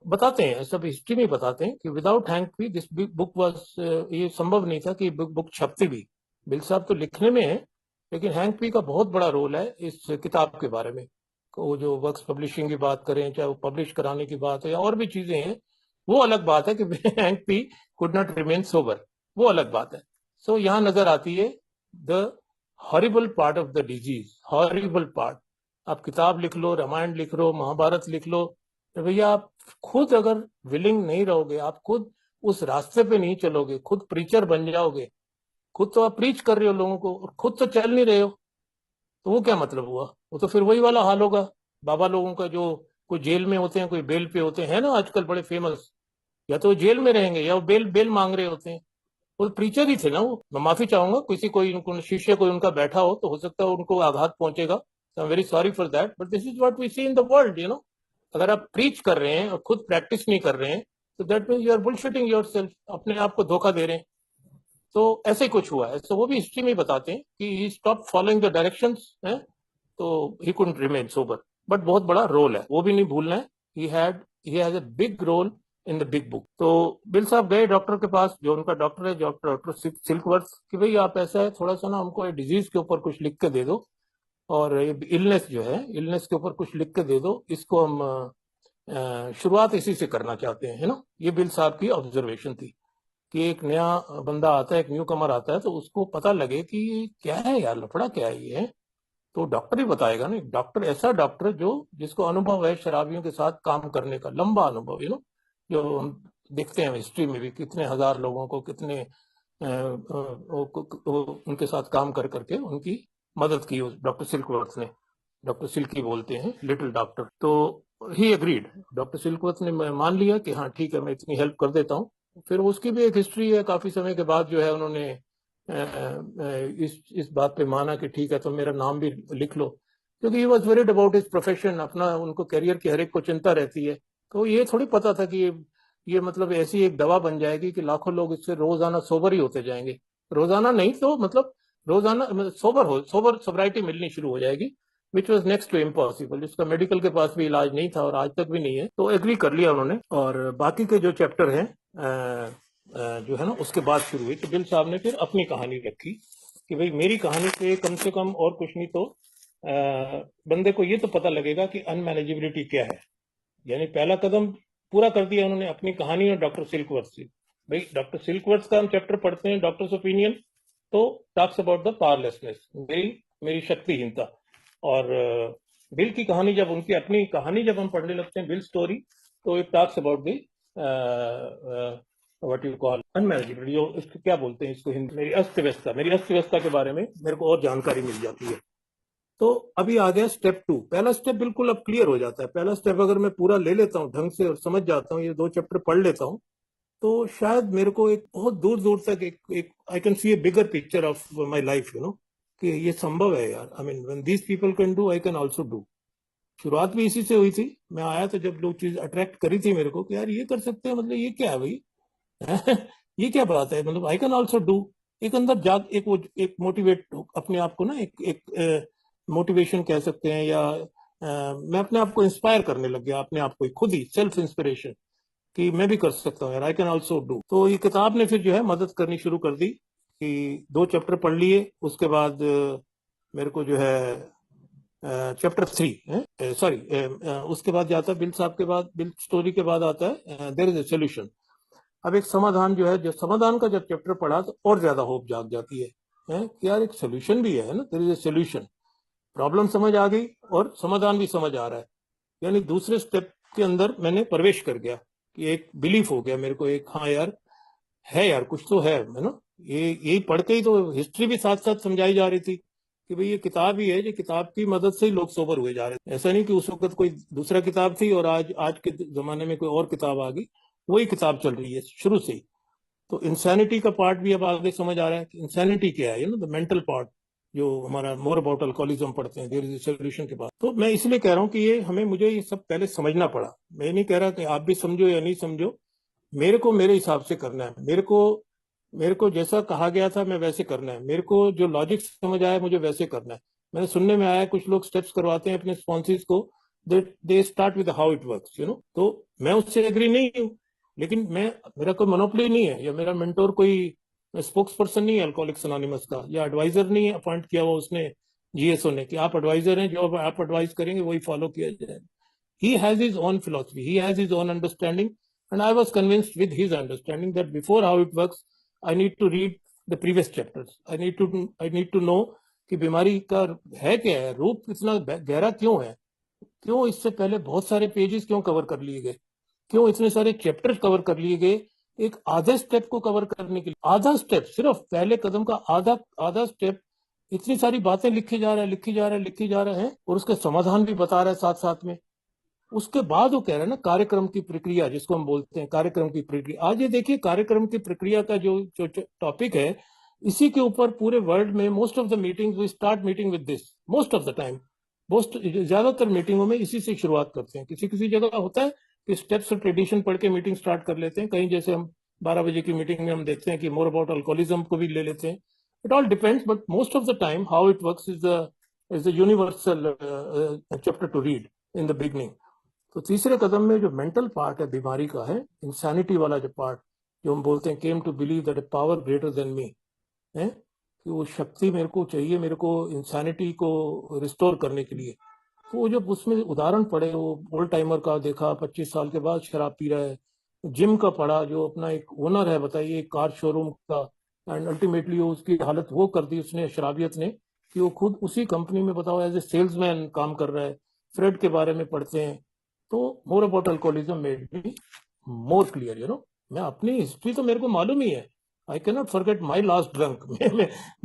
बताते हैं, सब हिस्ट्री में बताते हैं कि without hang P this book was, ये संभव नहीं था कि बुक छपती भी। बिल साहब तो लिखने में है, लेकिन हैंक पी का बहुत बड़ा रोल है इस किताब के बारे में। वो जो वर्क्स पब्लिशिंग की बात करें, चाहे वो पब्लिश कराने की बात है या और भी चीजें हैं, वो अलग बात है कि hang P could not remain sober, वो अलग बात है। सो यहाँ नजर आती है the horrible part of the disease, horrible part. आप किताब लिख लो, रामायण लिख लो, महाभारत लिख लो, तो भैया आप खुद अगर विलिंग नहीं रहोगे, आप खुद उस रास्ते पे नहीं चलोगे, खुद प्रीचर बन जाओगे, खुद तो आप प्रीच कर रहे हो लोगों को और खुद तो चल नहीं रहे हो, तो वो क्या मतलब हुआ? वो तो फिर वही वाला हाल होगा बाबा लोगों का, जो कोई जेल में होते हैं, कोई बेल पे होते हैं ना आजकल बड़े फेमस, या तो जेल में रहेंगे या वो बेल बेल मांग रहे होते हैं। वो प्रीचर ही थे ना वो। मैं माफी चाहूंगा, किसी कोई उनको शिष्य कोई उनका बैठा हो तो हो सकता है उनको आघात पहुंचेगा। I am very sorry for that, but this is what we see in the world. अगर आप प्रीच कर रहे हैं और खुद प्रैक्टिस नहीं कर रहे हैं, तो that means you are bullshitting yourself, अपने आप को धोखा दे रहे हैं। तो ऐसे कुछ हुआ है। तो वो भी हिस्ट्री में बताते हैं कि he stop following the directions है, तो he couldn't remain sober. But बहुत बड़ा रोल है, वो भी नहीं भूलना है। He has a big role in the big book. तो बिल साहब गए डॉक्टर के पास, जो उनका डॉक्टर है, डॉक्टर सिल्कवर्थ, कि भाई आप ऐसा है, थोड़ा सा ना हमको डिजीज के ऊपर कुछ लिख के दे दो, और इलनेस जो है, इलनेस के ऊपर कुछ लिख के दे दो, इसको हम शुरुआत इसी से करना चाहते हैं, है ना। ये बिल साहब की ऑब्जर्वेशन थी कि एक नया बंदा आता है, एक न्यू कमर आता है, तो उसको पता लगे कि क्या है यार, लफड़ा क्या है ये। तो डॉक्टर ही बताएगा ना, डॉक्टर, ऐसा डॉक्टर जो जिसको अनुभव है शराबियों के साथ काम करने का, लंबा अनुभव, जो हम देखते हैं हिस्ट्री में भी, कितने हजार लोगों को, कितने उनके साथ काम कर करके उनकी मदद की उस डॉक्टर सिल्कवर्थ ने। डॉक्टर सिल्की बोलते हैं, लिटिल डॉक्टर। तो ही एग्रीड, डॉक्टर सिल्कवर्थ ने मान लिया कि हाँ ठीक है, मैं इतनी हेल्प कर देता हूँ। फिर उसकी भी एक हिस्ट्री है, काफी समय के बाद जो है उन्होंने इस बात पे माना कि ठीक है, तो मेरा नाम भी लिख लो। क्योंकि he was worried about his profession, अपना उनको करियर की हर एक को चिंता रहती है। तो ये थोड़ी पता था कि ये मतलब ऐसी एक दवा बन जाएगी कि लाखों लोग इससे रोजाना सोबर ही होते जाएंगे। रोजाना नहीं तो मतलब रोजाना सोबर सोबराइटी मिलनी शुरू हो जाएगी, which was next to impossible, जिसका मेडिकल के पास भी इलाज नहीं था और आज तक भी नहीं है। तो एग्री कर लिया उन्होंने, और बाकी के जो चैप्टर हैं जो है ना उसके बाद शुरू हुई। तो बिल साहब ने फिर अपनी कहानी रखी कि भाई मेरी कहानी से कम और कुछ नहीं तो बंदे को ये तो पता लगेगा कि अनमैनेजेबिलिटी क्या है। यानी पहला कदम पूरा कर दिया उन्होंने अपनी कहानी और डॉक्टर सिल्कवर्थ से। भाई डॉक्टर सिल्कवर्थ का हम चैप्टर पढ़ते हैं, डॉक्टर्स ओपिनियन, तो टॉक्स अबाउट द पावरलेसनेस, मेरी मेरी शक्तिहीनता। और बिल की कहानी जब उनकी अपनी कहानी जब हम पढ़ने लगते हैं, बिल स्टोरी, तो it talks about the what you call unmanageability, जो इसको क्या बोलते हैं इसको हिंदी, मेरी अस्तव्यस्तता के बारे में मेरे को और जानकारी मिल जाती है। तो अभी आ गया स्टेप 2। पहला स्टेप बिल्कुल अब क्लियर हो जाता है। पहला स्टेप अगर मैं पूरा ले लेता हूँ ढंग से और समझ जाता हूँ, ये 2 चैप्टर पढ़ लेता हूँ, तो शायद मेरे को एक बहुत दूर दूर तक एक I can see a bigger picture of my life, कि ये संभव है यार। I mean when these people can do, I can also do. शुरुआत भी इसी से हुई थी। मैं आया तो जब लोग चीज अट्रैक्ट करी थी मेरे को कि यार ये कर सकते हैं, मतलब ये क्या है भाई ये क्या बात है, मतलब आई कैन आल्सो डू। एक अंदर जाग एक वो एक मोटिवेट अपने आप को ना एक मोटिवेशन कह सकते हैं, या मैं अपने आप को इंस्पायर करने लग गया, अपने आप को खुद ही सेल्फ इंस्पिरेशन, कि मैं भी कर सकता हूँ यार, आई कैन आल्सो डू। तो ये किताब ने फिर जो है मदद करनी शुरू कर दी कि 2 चैप्टर पढ़ लिए। उसके बाद मेरे को जो है चैप्टर 3 सॉरी उसके बाद जाता है बिल साहब के बाद, बिल स्टोरी के बाद आता है देयर इज ए सोल्यूशन। अब एक समाधान जो है, जो समाधान का जब चैप्टर पढ़ा तो और ज्यादा होप जाग जाती है कि यार एक सोल्यूशन भी है ना, there is a solution. Problem समझ आ गई और समाधान भी समझ आ रहा है। यानी दूसरे स्टेप के अंदर मैंने प्रवेश कर गया कि एक बिलीफ हो गया मेरे को, एक हाँ यार है यार कुछ तो है ना। ये यही पढ़ के ही तो हिस्ट्री भी साथ साथ समझाई जा रही थी कि भाई ये किताब ही है, जो किताब की मदद से ही लोग सोबर हुए जा रहे थे। ऐसा नहीं कि उस वक्त कोई दूसरा किताब थी और आज आज के जमाने में कोई और किताब आ गई, वही किताब चल रही है शुरू से ही। तो इंसैनिटी का पार्ट भी अब आगे समझ आ रहा है कि इंसैनिटी क्या है, द मेंटल पार्ट, जो हमारा मोर अबाउट अल्कोहलिज्म पढ़ते हैं, देयर इज सोल्यूशन के बाद। तो मैं इसलिए कह रहा हूँ कि मुझे ये सब पहले समझना पड़ा। मैं नहीं कह रहा कि आप भी समझो या नहीं समझो, मेरे को मेरे हिसाब से करना है। मेरे को जैसा कहा गया था मैं वैसे करना है। मेरे को जो लॉजिक समझ आया मुझे वैसे करना है। मैंने सुनने में आया कुछ लोग स्टेप्स करवाते हैं अपने स्पॉन्सेस को, they start with how it works, तो मैं उससे एग्री नहीं हूँ। लेकिन मेरा कोई मोनोपोली नहीं है, या मेरा मेंटोर कोई स्पोक्स पर्सन नहीं है अल्कोहलिक्स एनोनिमस का, या एडवाइजर नहीं है अपॉइंट किया हुआ उसने जीएसओ ने कि आप एडवाइजर हैं, जो आप एडवाइस करेंगे वही फॉलो किया जाए। He has his own philosophy, he has his own understanding, and I was convinced with his understanding that before how it works, I need to read the previous chapters. I need to know कि बीमारी का है क्या है, रूप इतना गहरा क्यों है, क्यों इससे पहले बहुत सारे पेजेस क्यों कवर कर लिए गए, क्यों इतने सारे चैप्टर्स कवर कर लिए गए एक आधे स्टेप को कवर करने के लिए। आधा स्टेप, सिर्फ पहले कदम का आधा आधा स्टेप, इतनी सारी बातें लिखी जा रहे हैं और उसके समाधान भी बता रहा है साथ साथ में। उसके बाद वो कह रहा है ना कार्यक्रम की प्रक्रिया, जिसको हम बोलते हैं कार्यक्रम की प्रक्रिया। आज ये देखिए कार्यक्रम की प्रक्रिया का जो जो टॉपिक है, इसी के ऊपर पूरे वर्ल्ड में most of the meetings we start meeting with this, most of the time. Most ज्यादातर मीटिंगों में इसी से शुरुआत करते हैं। किसी किसी जगह होता है कि स्टेप्स और ट्रेडिशन पढ़ के मीटिंग स्टार्ट कर लेते हैं, कहीं जैसे हम 12 बजे की मीटिंग में हम देखते हैं कि मोर अबाउट अल्कोहलिज्म को भी ले लेते हैं। It all depends, but most of the time how it works is the universal chapter two read in the beginning. तो तीसरे कदम में जो मेंटल पार्ट है बीमारी का है, इंसैनिटी वाला जो पार्ट, जो हम बोलते हैं came to believe that a power greater than me, है कि वो शक्ति मेरे को चाहिए, मेरे को इंसैनिटी को रिस्टोर करने के लिए। तो वो जब उसमें उदाहरण पड़े, वो ओल्ड टाइमर का देखा 25 साल के बाद शराब पी रहा है, जिम का पढ़ा जो अपना एक ओनर है, बताइए कार शोरूम का, एंड अल्टीमेटली उसकी हालत वो कर दी उसने शराबियत ने कि वो खुद उसी कंपनी में बताओ एज ए सेल्समैन काम कर रहा है। फ्रेड के बारे में पढ़ते हैं, तो मोर about alcoholism made me more clear, मैं अपनी हिस्ट्री तो मेरे को मालूम ही है। I can not forget my last drunk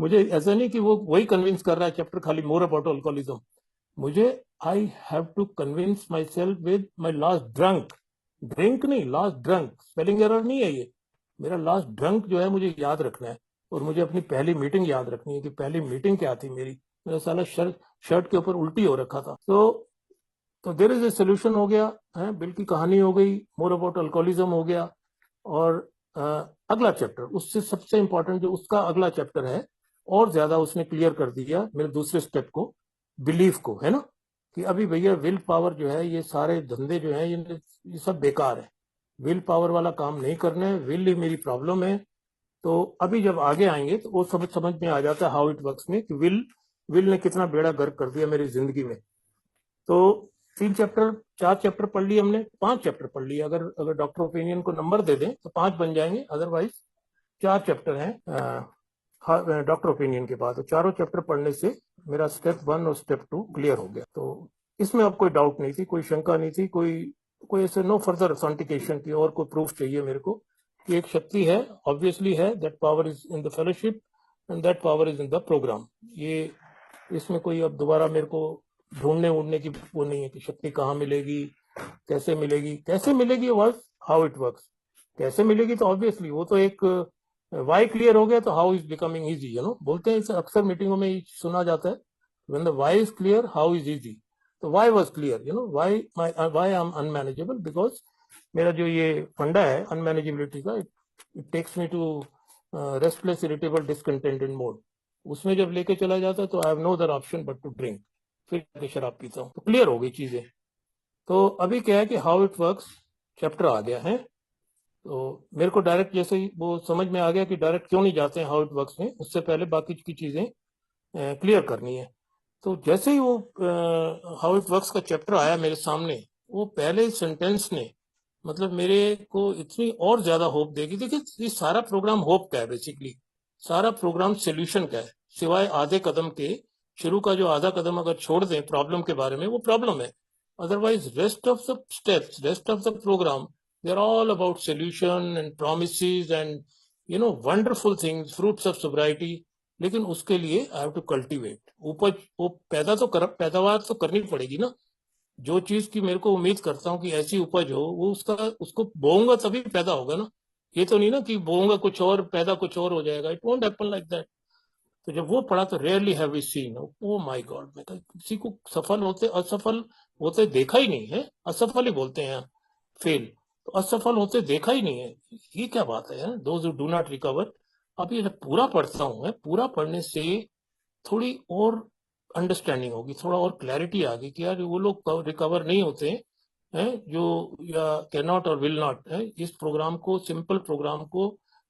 मुझे ऐसा नहीं कि वो वही कन्विंस कर रहा है चैप्टर खाली मोर अबाउट अल्कोहलिज्म। मुझे I have to convince myself with my last drunk, drink नहीं, लास्ट ड्रंक, स्पेलिंग एरर नहीं है ये। मेरा लास्ट ड्रंक जो है मुझे याद रखना है, और मुझे अपनी पहली मीटिंग याद रखनी है कि पहली मीटिंग क्या थी मेरी, मेरा साला शर्ट के ऊपर उल्टी हो रखा था। तो देयर इज ए सोल्यूशन हो गया है, बिल की कहानी हो गई, मोर अबाउट अल्कोहलिज्म हो गया। और अगला चैप्टर उससे सबसे इंपॉर्टेंट जो उसका अगला चैप्टर है, और ज्यादा उसने क्लियर कर दिया मेरे दूसरे स्टेप को, बिलीफ को, है ना, कि अभी भैया विल पावर जो है, ये सारे धंधे जो है ये सब बेकार है, विल पावर वाला काम नहीं करना है, विल ही मेरी प्रॉब्लम है। तो अभी जब आगे आएंगे तो वो समझ में आ जाता है हाउ इट वर्क्स में, कि विल ने कितना बेड़ा गर्क कर दिया मेरी जिंदगी में। तो 3 चैप्टर 4 चैप्टर पढ़ लिए हमने, 5 चैप्टर पढ़ लिए। अगर अगर डॉक्टर ओपिनियन को नंबर दे दें तो 5 बन जाएंगे, अदरवाइज 4 चैप्टर हैं डॉक्टर ओपिनियन के बाद। तो चारों चैप्टर पढ़ने से मेरा स्टेप 1 और स्टेप 2 क्लियर हो गया। तो इसमें अब कोई डाउट नहीं थी, कोई शंका नहीं थी, कोई ऐसे नो फर्दर ऑथेंटिकेशन की और कोई प्रूफ चाहिए मेरे को कि एक शक्ति है, ऑब्वियसली है, that power is in the fellowship and that power is in the program. ये इसमें कोई अब दोबारा मेरे को ढूंढने उड़ने की वो नहीं है कि शक्ति कहाँ मिलेगी, कैसे मिलेगी, कैसे मिलेगी, वर्क हाउ इट वर्क्स। कैसे मिलेगी तो ऑब्वियसली वो तो एक वाई क्लियर हो गया तो हाउ इज बिकमिंग इजी, बोलते हैं इसे अक्सर मीटिंगों में सुना जाता है, when the why is clear how is easy. तो why was clear, why I am unmanageable, because मेरा जो ये फंडा है अनमैनेजेबिलिटी का, it takes me to restless irritable discontented mode. उसमें जब लेके चला जाता है तो I have no other option but to drink, फिर शराब पीता हूँ। तो क्लियर हो गई चीजें। तो अभी क्या है कि हाउ इट वर्क्स चैप्टर आ गया है। तो मेरे को डायरेक्ट जैसे ही वो समझ में आ गया कि डायरेक्ट क्यों नहीं जाते हैं हाउ इट वर्क्स में, उससे पहले बाकी की चीजें क्लियर करनी है। तो जैसे ही वो हाउ इट वर्क्स का चैप्टर आया मेरे सामने, वो पहले सेंटेंस ने मतलब मेरे को इतनी और ज्यादा होप देगी। देखिए ये सारा प्रोग्राम होप का है, बेसिकली सारा प्रोग्राम सोल्यूशन का है, सिवाय आधे कदम के। शुरू का जो आधा कदम अगर छोड़ दें प्रॉब्लम के बारे में, वो प्रॉब्लम है। Otherwise rest of the steps, rest of the program, they are all about solution and promises and wonderful things, fruits of sobriety. लेकिन उसके लिए आई हैव टू कल्टीवेट, उपज वो पैदावार तो करनी पड़ेगी ना। जो चीज की मेरे को उम्मीद करता हूँ कि ऐसी उपज हो, वो उसको बोऊंगा तभी पैदा होगा ना। ये तो नहीं ना कि बोऊंगा कुछ और पैदा कुछ और हो जाएगा, it won't happen like that. तो जब वो पढ़ा तो rarely have we seen, oh my God, मैं किसी को सफल होते असफल होते देखा ही नहीं है, असफल ही बोलते हैं फेल, तो असफल होते देखा ही नहीं है। ये क्या बात है, those who do not recover. अब ये जब पूरा पढ़ता हूँ, पूरा पढ़ने से थोड़ी और अंडरस्टैंडिंग होगी, थोड़ा और क्लैरिटी आ गई कि यार वो लोग रिकवर नहीं होते हैं जो या कैन नॉट और विल नॉट है इस प्रोग्राम को, सिंपल प्रोग्राम को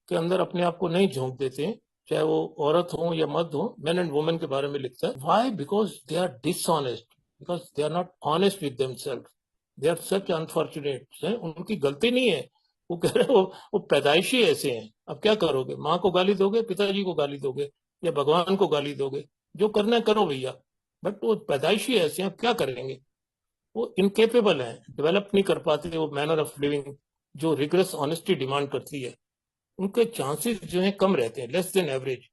के अंदर अपने आप को नहीं झोंक देते हैं, चाहे वो औरत हो या मर्द हो। मैन एंड वुमेन के बारे में लिखता है, why, because they are dishonest, because they are not honest with themselves, they are such unfortunate है। उनकी गलती नहीं है, वो कह रहे वो पैदाइशी ऐसे हैं। अब क्या करोगे, माँ को गाली दोगे, पिताजी को गाली दोगे, या भगवान को गाली दोगे, जो करना है करो भैया, बट वो पैदाइशी ऐसे हैं, क्या करेंगे। वो इनकेपेबल है, डेवलप नहीं कर पाते वो मैनर ऑफ लिविंग जो रिग्रेस ऑनेस्टी डिमांड करती है। उनके चांसेस जो है कम रहते हैं, लेस देन एवरेज।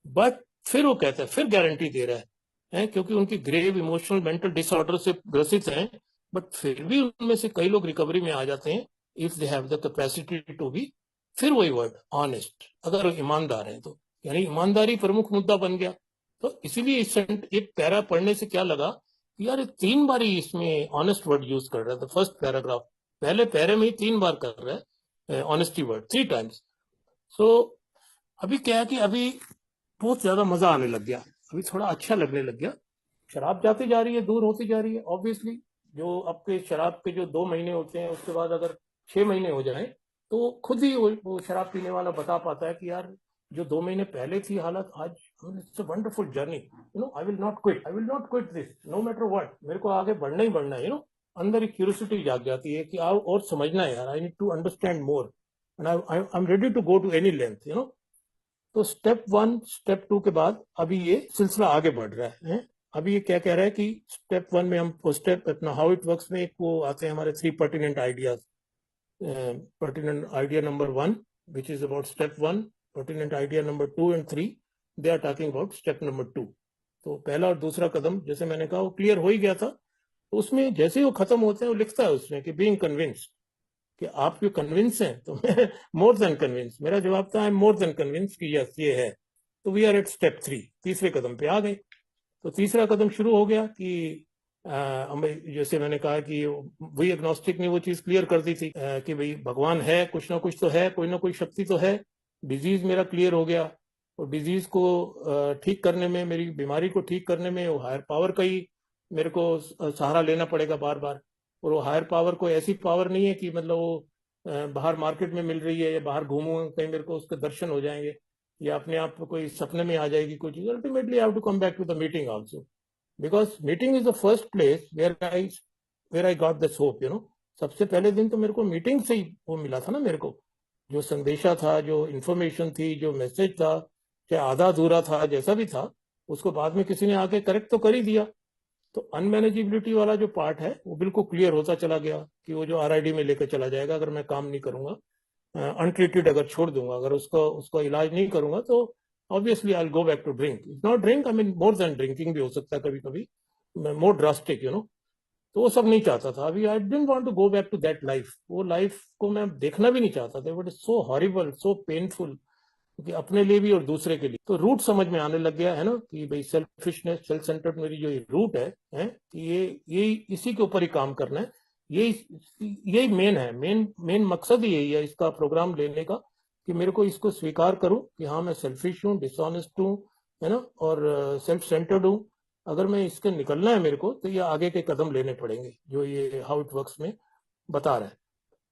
बट फिर वो कहता है, फिर गारंटी दे रहा है, क्योंकि उनकी ग्रेव इमोशनल मेंटल डिसऑर्डर से ग्रसित हैं, बट फिर भी उनमें से कई लोग रिकवरी में आ जाते हैं if they have the capacity to be, फिर वही वर्ड ऑनेस्ट, अगर ईमानदार है तो, यानी ईमानदारी प्रमुख मुद्दा बन गया। तो इसीलिए इस एक पैरा पढ़ने से क्या लगा कि यार 3 बार ही इसमें ऑनेस्ट वर्ड यूज कर रहा है, फर्स्ट पैराग्राफ पहले पैरे में ही 3 बार कर रहा है ऑनेस्टी वर्ड 3 टाइम्स। सो अभी क्या है कि अभी बहुत ज्यादा मजा आने लग गया, अभी थोड़ा अच्छा लगने लग गया। शराब जाती जा रही है, दूर होती जा रही है ऑब्वियसली। जो आपके शराब के जो 2 महीने होते हैं, उसके बाद अगर 6 महीने हो जाए तो खुद ही वो शराब पीने वाला बता पाता है कि यार जो 2 महीने पहले थी हालत, आज it's a wonderful journey, I will not quit, I will not quit this no matter what, मेरे को आगे बढ़ना ही बढ़ना है। अंदर एक क्यूरियोसिटी जाग जाती है कि आओ और समझना है यार, I need to understand more and I am ready to go to any length. तो स्टेप 1 स्टेप 2 के बाद अभी ये सिलसिला आगे बढ़ रहा है। अभी ये क्या कह रहा है कि स्टेप 1 में हम स्टेप अपना हाउ इट वर्क्स में एक वो आते हैं हमारे 3 pertinent ideas. Pertinent idea number 1 which is about step 1, pertinent idea number 2 and 3 they are talking about step number 2। तो पहला और दूसरा कदम जैसे मैंने कहा वो क्लियर हो ही गया था। तो उसमें जैसे ही वो खत्म होते हैं वो लिखता है उसमें कि बीइंग कन्विंस्ड, कि आप जो कन्विंस हैं, तो मैं मोर देन कन्विंस, मेरा जवाब था I am more than convince कि यस ये है। तो वी आर एट स्टेप 3, तीसरे कदम पे आ गए। तो तीसरा कदम शुरू हो गया कि जैसे मैंने कहा कि वही एग्नोस्टिक ने वो चीज क्लियर कर दी थी कि भाई भगवान है, कुछ ना कुछ तो है, कोई ना कोई शक्ति तो है। डिजीज मेरा क्लियर हो गया, और डिजीज को ठीक करने में, मेरी बीमारी को ठीक करने में वो हायर पावर का ही मेरे को सहारा लेना पड़ेगा बार बार। और वो हायर पावर कोई ऐसी पावर नहीं है कि मतलब वो बाहर मार्केट में मिल रही है या बाहर घूमूंगा कहीं मेरे को उसके दर्शन हो जाएंगे या अपने आप कोई सपने में आ जाएगी कोई चीज। Ultimately I have to come back to the meeting also, because meeting is the first place where I got this hope, सबसे पहले दिन तो मेरे को मीटिंग से ही वो मिला था ना, मेरे को जो संदेशा था, जो इंफॉर्मेशन थी, जो मैसेज था, चाहे आधा अधूरा था, जैसा भी था, उसको बाद में किसी ने आके करेक्ट तो कर ही दिया। तो अनमैनेजेबिलिटी वाला जो पार्ट है वो बिल्कुल क्लियर होता चला गया कि वो जो आरआईडी में लेकर चला जाएगा अगर मैं काम नहीं करूंगा, अनट्रीटेड अगर छोड़ दूंगा, अगर उसको उसको इलाज नहीं करूंगा, तो obviously I will go back to drink. It's not drink, I mean more than drinking भी हो सकता है कभी कभी, मोर ड्रास्टिक, तो वो सब नहीं चाहता था। अभी I didn't want to go back to that life, वो लाइफ को मैं देखना भी नहीं चाहता था। But it's so horrible, so painful, कि अपने लिए भी और दूसरे के लिए। तो रूट समझ में आने लग गया है ना कि भाई सेल्फिशनेस, सेल्फ सेंटर्ड मेरी जो रूट है कि ये इसी के ऊपर ही काम करना है। यही मेन है, मेन मकसद ही यही है इसका प्रोग्राम लेने का, कि मेरे को इसको स्वीकार करूं कि हाँ मैं सेल्फिश हूँ, डिसऑनेस्ट हूँ, है ना, और सेल्फ सेंटर्ड हूँ। अगर मैं इसके निकलना है मेरे को, तो ये आगे के कदम लेने पड़ेंगे जो ये हाउ इट वर्क्स में बता रहा है।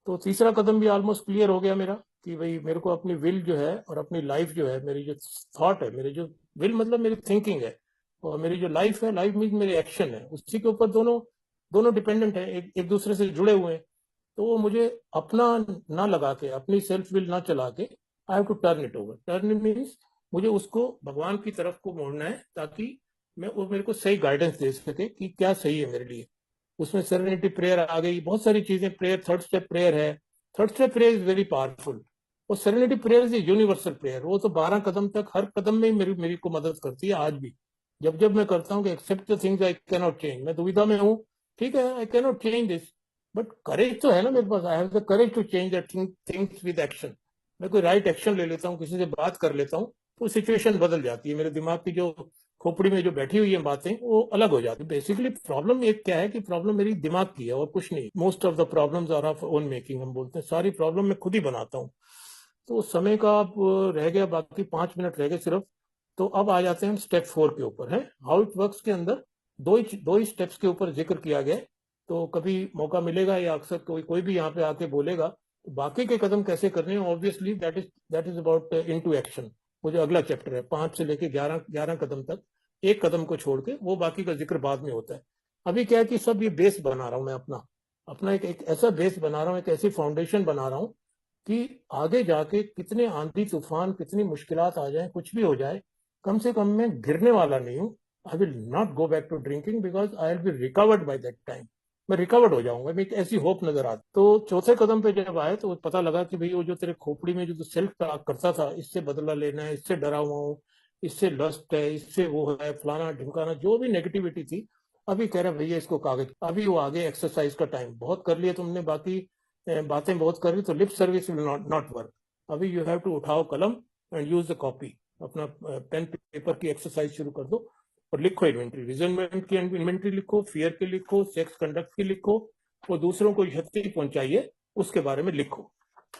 तो तीसरा कदम भी ऑलमोस्ट क्लियर हो गया मेरा, कि भाई मेरे को अपनी विल जो है और अपनी लाइफ जो है, मेरी जो थॉट है, मेरी जो विल मतलब मेरी थिंकिंग है, और मेरी जो लाइफ है, लाइफ मीन मेरे एक्शन है, उसी के ऊपर दोनों दोनों डिपेंडेंट है, एक दूसरे से जुड़े हुए हैं। तो वो मुझे अपना ना लगा के, अपनी सेल्फ विल ना चला के, I have to turn it over. Turn means मुझे उसको भगवान की तरफ को मोड़ना है, ताकि मैं वो मेरे को सही गाइडेंस दे सके कि क्या सही है मेरे लिए। उसमें सेरेनिटी प्रेयर आ गई, बहुत सारी चीजें, प्रेयर, थर्ड स्टेप प्रेयर है। Third step prayer is very powerful. और serenity prayer is universal prayer, वो तो 12 कदम तक, हर कदम में मेरी मेरी को मदद करती है आज भी। जब जब मैं करता हूँ कि accept the things I cannot change, मैं दुविधा में हूँ, ठीक है, I cannot change this, but courage तो है ना मेरे पास, I have the courage to change that things with action. मैं कोई राइट एक्शन ले लेता हूँ, किसी से बात कर लेता हूँ, तो सिचुएशन बदल जाती है। मेरे दिमाग की जो खोपड़ी में जो बैठी हुई है बातें, वो अलग हो जाती है। बेसिकली प्रॉब्लम एक क्या है कि प्रॉब्लम मेरी दिमाग की है और कुछ नहीं। Most of the problems are of own making, हम बोलते हैं सारी प्रॉब्लम मैं खुद ही बनाता हूँ। तो समय का अब रह गया, बाकी 5 मिनट रह गए सिर्फ। तो अब आ जाते हैं हम स्टेप 4 के ऊपर, है हाउ इट वर्क्स के अंदर दो ही स्टेप्स के ऊपर जिक्र किया गया है। तो कभी मौका मिलेगा या अक्सर कोई कोई भी यहाँ पे आके बोलेगा, तो बाकी के कदम कैसे करने हैं, obviously that is about into action. वो जो अगला चैप्टर है 5 से लेके 11 कदम तक, एक कदम को छोड़ के वो बाकी का जिक्र बाद में होता है। अभी क्या है कि सब ये बेस बना रहा हूं मैं अपना, अपना एक ऐसा बेस बना रहा हूँ, एक ऐसी फाउंडेशन बना रहा हूँ कि आगे जाके कितने आंधी तूफान, कितनी मुश्किलात आ जाए, कुछ भी हो जाए, कम से कम मैं गिरने वाला नहीं हूँ। I will not go back to drinking, because I will be recovered by that time. मैं रिकवर्ड हो जाऊंगा, मैं एक ऐसी होप नजर आती। तो चौथे कदम पे जब आए तो पता लगा कि भाई वो जो तेरे खोपड़ी में जो सेल्फ टॉक करता था, इससे बदला लेना है, इससे डरा हुआ हूँ, इससे लस्ट है, इससे वो है, फलाना ढिमकाना, जो भी नेगेटिविटी थी, अभी कह रहा भैया इसको कागज, अभी वो आगे एक्सरसाइज का टाइम, बहुत कर लिया तुमने, बाकी बातें बहुत कर रही, तो lip service will not not work. अभी यू हैव टू उठाओ कलम एंड यूज द कॉपी, अपना पेन पेपर की एक्सरसाइज शुरू कर दो, और लिखो इन्वेंट्री, रिजनमेंट की इन्वेंट्री लिखो, फियर की लिखो, सेक्स कंडक्ट की लिखो, और दूसरों को क्षति पहुंचाइए उसके बारे में लिखो।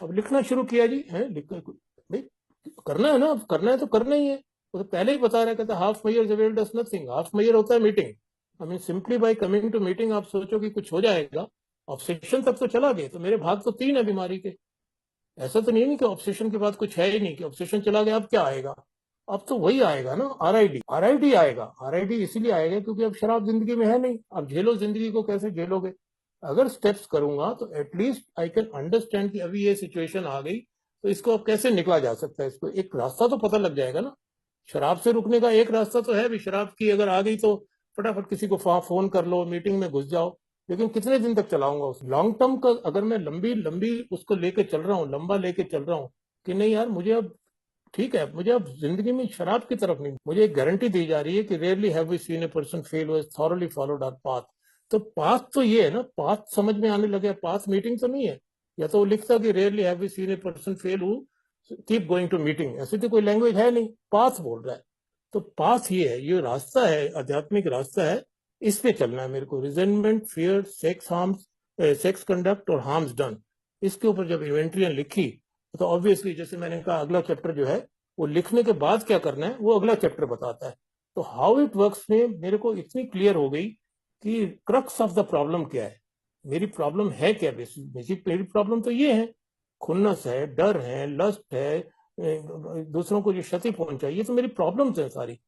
अब लिखना शुरू किया जी, है भाई, करना है ना, अब करना है तो करना ही है। वो तो पहले ही बता रहा, कहता half measure avail does nothing. Half measure होता है meeting. I mean simply by coming to meeting आप सोचो कि कुछ हो जाएगा, ऑब्सेशन तक तो चला गया। तो मेरे भाग तो 3 है बीमारी के। ऐसा तो नहीं कि ऑब्सेशन के बाद कुछ है ही नहीं, कि ऑब्सेशन चला गया अब क्या आएगा। अब तो वही आएगा ना, आरआईडी। आरआईडी आएगा, आरआईडी इसीलिए आएगा क्योंकि अब शराब जिंदगी में है नहीं। अब झेलो जिंदगी को, कैसे झेलोगे? अगर स्टेप्स करूंगा तो एटलीस्ट आई कैन अंडरस्टैंड कि अभी ये सिचुएशन आ गई, तो इसको अब कैसे निकला जा सकता है, इसको एक रास्ता तो पता लग जाएगा ना। शराब से रुकने का एक रास्ता तो है भी, शराब की अगर आ गई तो फटाफट किसी को फोन कर लो, मीटिंग में घुस जाओ। लेकिन कितने दिन तक चलाऊंगा उस लॉन्ग टर्म का? अगर मैं लंबी लंबी उसको लेके चल रहा हूँ, लंबा लेके चल रहा हूँ कि नहीं यार मुझे अब ठीक है, मुझे अब जिंदगी में शराब की तरफ नहीं, मुझे एक गारंटी दी जा रही है कि rarely have we seen a person fail who has thoroughly followed our path. तो पाथ तो ये है ना, पाथ समझ में आने लगे, पाथ मीटिंग तो नहीं है। या तो वो लिखता कि rarely have we seen a person fail who keep going to meeting, ऐसी तो कोई लैंग्वेज है नहीं, पाथ बोल रहा है। तो पाथ ये है, ये रास्ता है, आध्यात्मिक रास्ता है, इस पे चलना है मेरे को। रिजेंटमेंट, फियर, सेक्स कंडक्ट और हार्म्स डन, इसके ऊपर जब इन्वेंट्रियां लिखी तो ऑब्वियसली जैसे मैंने कहा अगला चैप्टर जो है वो लिखने के बाद क्या करना है वो अगला चैप्टर बताता है। तो हाउ इट वर्क्स में मेरे को इतनी क्लियर हो गई कि क्रक्स ऑफ द प्रॉब्लम क्या है, मेरी प्रॉब्लम है क्या। बेसिक मेरी प्रॉब्लम तो ये है, खुन्नस है, डर है, लस्ट है, दूसरों को जो क्षति पहुंचाई, ये तो मेरी प्रॉब्लम्स है सारी।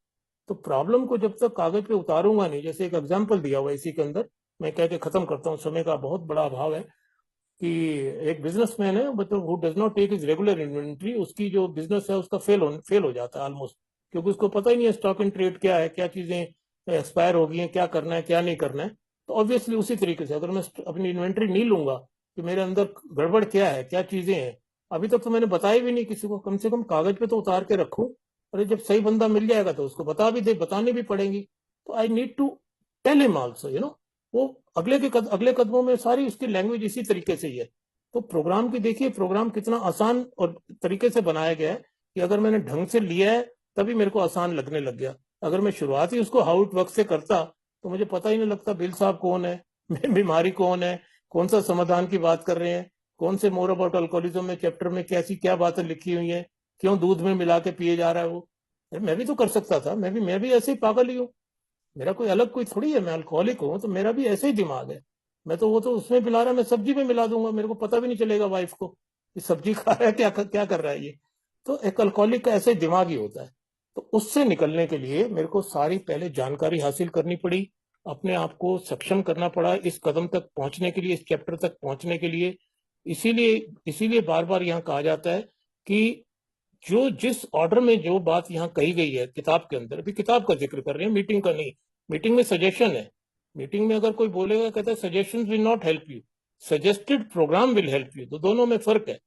तो प्रॉब्लम को जब तक कागज पे उतारूंगा नहीं, जैसे एक एग्जांपल दिया हुआ इसी के अंदर, मैं कह के खत्म करता हूँ, समय का बहुत बड़ा अभाव है, कि एक बिजनेसमैन है मतलब who does not take his regular inventory, उसकी जो बिजनेस है उसका फेल हो जाता है ऑलमोस्ट, क्योंकि उसको पता ही नहीं है स्टॉक इन ट्रेड क्या है, क्या चीजें एक्सपायर हो गई हैं, क्या करना है क्या नहीं करना है। तो ऑब्वियसली उसी तरीके से अगर मैं अपनी इन्वेंट्री नहीं लूंगा कि मेरे अंदर गड़बड़ क्या है, क्या चीजें हैं, अभी तक तो मैंने बताया भी नहीं किसी को, कम से कम कागज पे तो उतार के रखूं। अरे जब सही बंदा मिल जाएगा तो उसको बतानी भी पड़ेंगी। तो I need to tell him also, वो अगले कदमों में सारी उसकी लैंग्वेज इसी तरीके से ही है। तो प्रोग्राम की देखिए, प्रोग्राम कितना आसान और तरीके से बनाया गया है कि अगर मैंने ढंग से लिया है तभी मेरे को आसान लगने लग गया। अगर मैं शुरुआत ही उसको हाउ इट वर्क से करता तो मुझे पता ही नहीं लगता बिल साहब कौन है, बीमारी कौन है, कौन सा समाधान की बात कर रहे हैं, कौन से मोर अबाउट अल्कोहलिज्म में चैप्टर में कैसी क्या बातें लिखी हुई है, क्यों दूध में मिला के पिए जा रहा है वो। मैं भी तो कर सकता था, मैं भी ऐसे ही पागल ही हूँ। मेरा कोई अलग कोई थोड़ी है, मैं अल्कोहलिक हूँ तो मेरा भी ऐसे ही दिमाग है। मैं तो वो तो उसमें पिला रहा है, मैं सब्जी में मिला दूंगा, मेरे को पता भी नहीं चलेगा वाइफ को कि सब्जी खा रहा है, क्या कर रहा है ये। तो एक अल्कोहलिक का ऐसे ही दिमाग ही होता है। तो उससे निकलने के लिए मेरे को सारी पहले जानकारी हासिल करनी पड़ी, अपने आप को सक्षम करना पड़ा इस कदम तक पहुंचने के लिए, इस चैप्टर तक पहुंचने के लिए। इसीलिए इसीलिए बार बार यहाँ कहा जाता है कि जो जिस ऑर्डर में जो बात यहाँ कही गई है किताब के अंदर, अभी किताब का जिक्र कर रहे हैं, मीटिंग का नहीं। मीटिंग में सजेशन है, मीटिंग में अगर कोई बोलेगा कहता है suggestion will not help you, suggested program will help you, तो दोनों में फर्क है।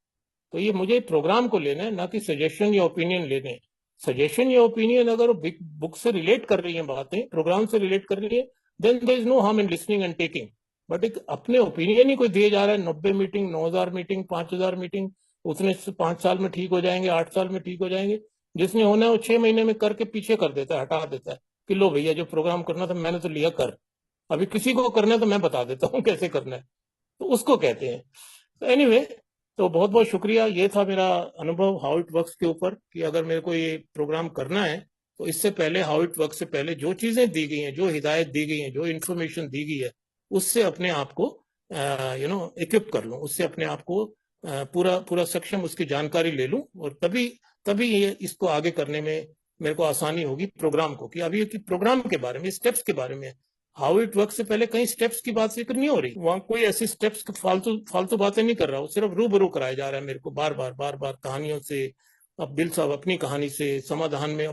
तो ये मुझे प्रोग्राम को लेना है, ना कि सजेशन या ओपिनियन लेने हैं। सजेशन या ओपिनियन अगर बुक से रिलेट कर रही है, बातें प्रोग्राम से रिलेट कर रही है, then there is no harm in listening and taking. But एक अपने ओपिनियन ही कोई दिए जा रहा है, 90 मीटिंग, 9,000 मीटिंग, 5,000 मीटिंग, उतने 5 साल में ठीक हो जाएंगे, 8 साल में ठीक हो जाएंगे, जिसने होना है वो 6 महीने में करके पीछे कर देता है, हटा देता है कि लो भैया जो प्रोग्राम करना था मैंने तो लिया कर, अभी किसी को करना है तो मैं बता देता हूँ कैसे करना है। तो उसको कहते हैं। तो एनीवे, तो बहुत बहुत शुक्रिया, ये था मेरा अनुभव हाउ इट वर्क्स के ऊपर, कि अगर मेरे को ये प्रोग्राम करना है तो इससे पहले, हाउ इट वर्क से पहले जो चीजें दी गई हैं, जो हिदायत दी गई है, जो इन्फॉर्मेशन दी गई है, उससे अपने आप को इक्विप कर लूं, उससे अपने आप को पूरा पूरा सक्षम, उसकी जानकारी ले लूं, और तभी तभी ये इसको आगे करने में मेरे को आसानी होगी प्रोग्राम को। कि अभी प्रोग्राम के बारे में, स्टेप्स के बारे में, हाउ इट वर्क से पहले कहीं स्टेप्स की बात जिक्र नहीं हो रही, वहां कोई ऐसी स्टेप्स फालतू फालतू बातें नहीं कर रहा हूँ, सिर्फ रूबरू कराया जा रहा है मेरे को बार बार कहानियों से। अब बिल साहब अपनी कहानी से समाधान में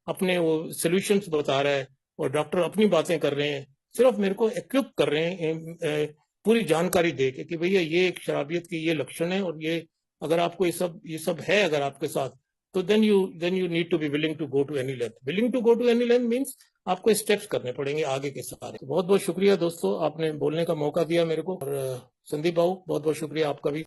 अपने वो सोल्यूशंस बता रहा है, और डॉक्टर अपनी बातें कर रहे हैं, सिर्फ मेरे को इक्विप कर रहे हैं पूरी जानकारी दे के कि भैया ये एक शराबियत की ये लक्षण है, और ये अगर आपको ये सब है अगर आपके साथ, तो then you need to be willing to go to any length. Willing to go to any length means आपको स्टेप्स करने पड़ेंगे आगे के सारे। तो बहुत बहुत शुक्रिया दोस्तों, आपने बोलने का मौका दिया मेरे को, और संदीप बाबू बहुत बहुत शुक्रिया आपका भी।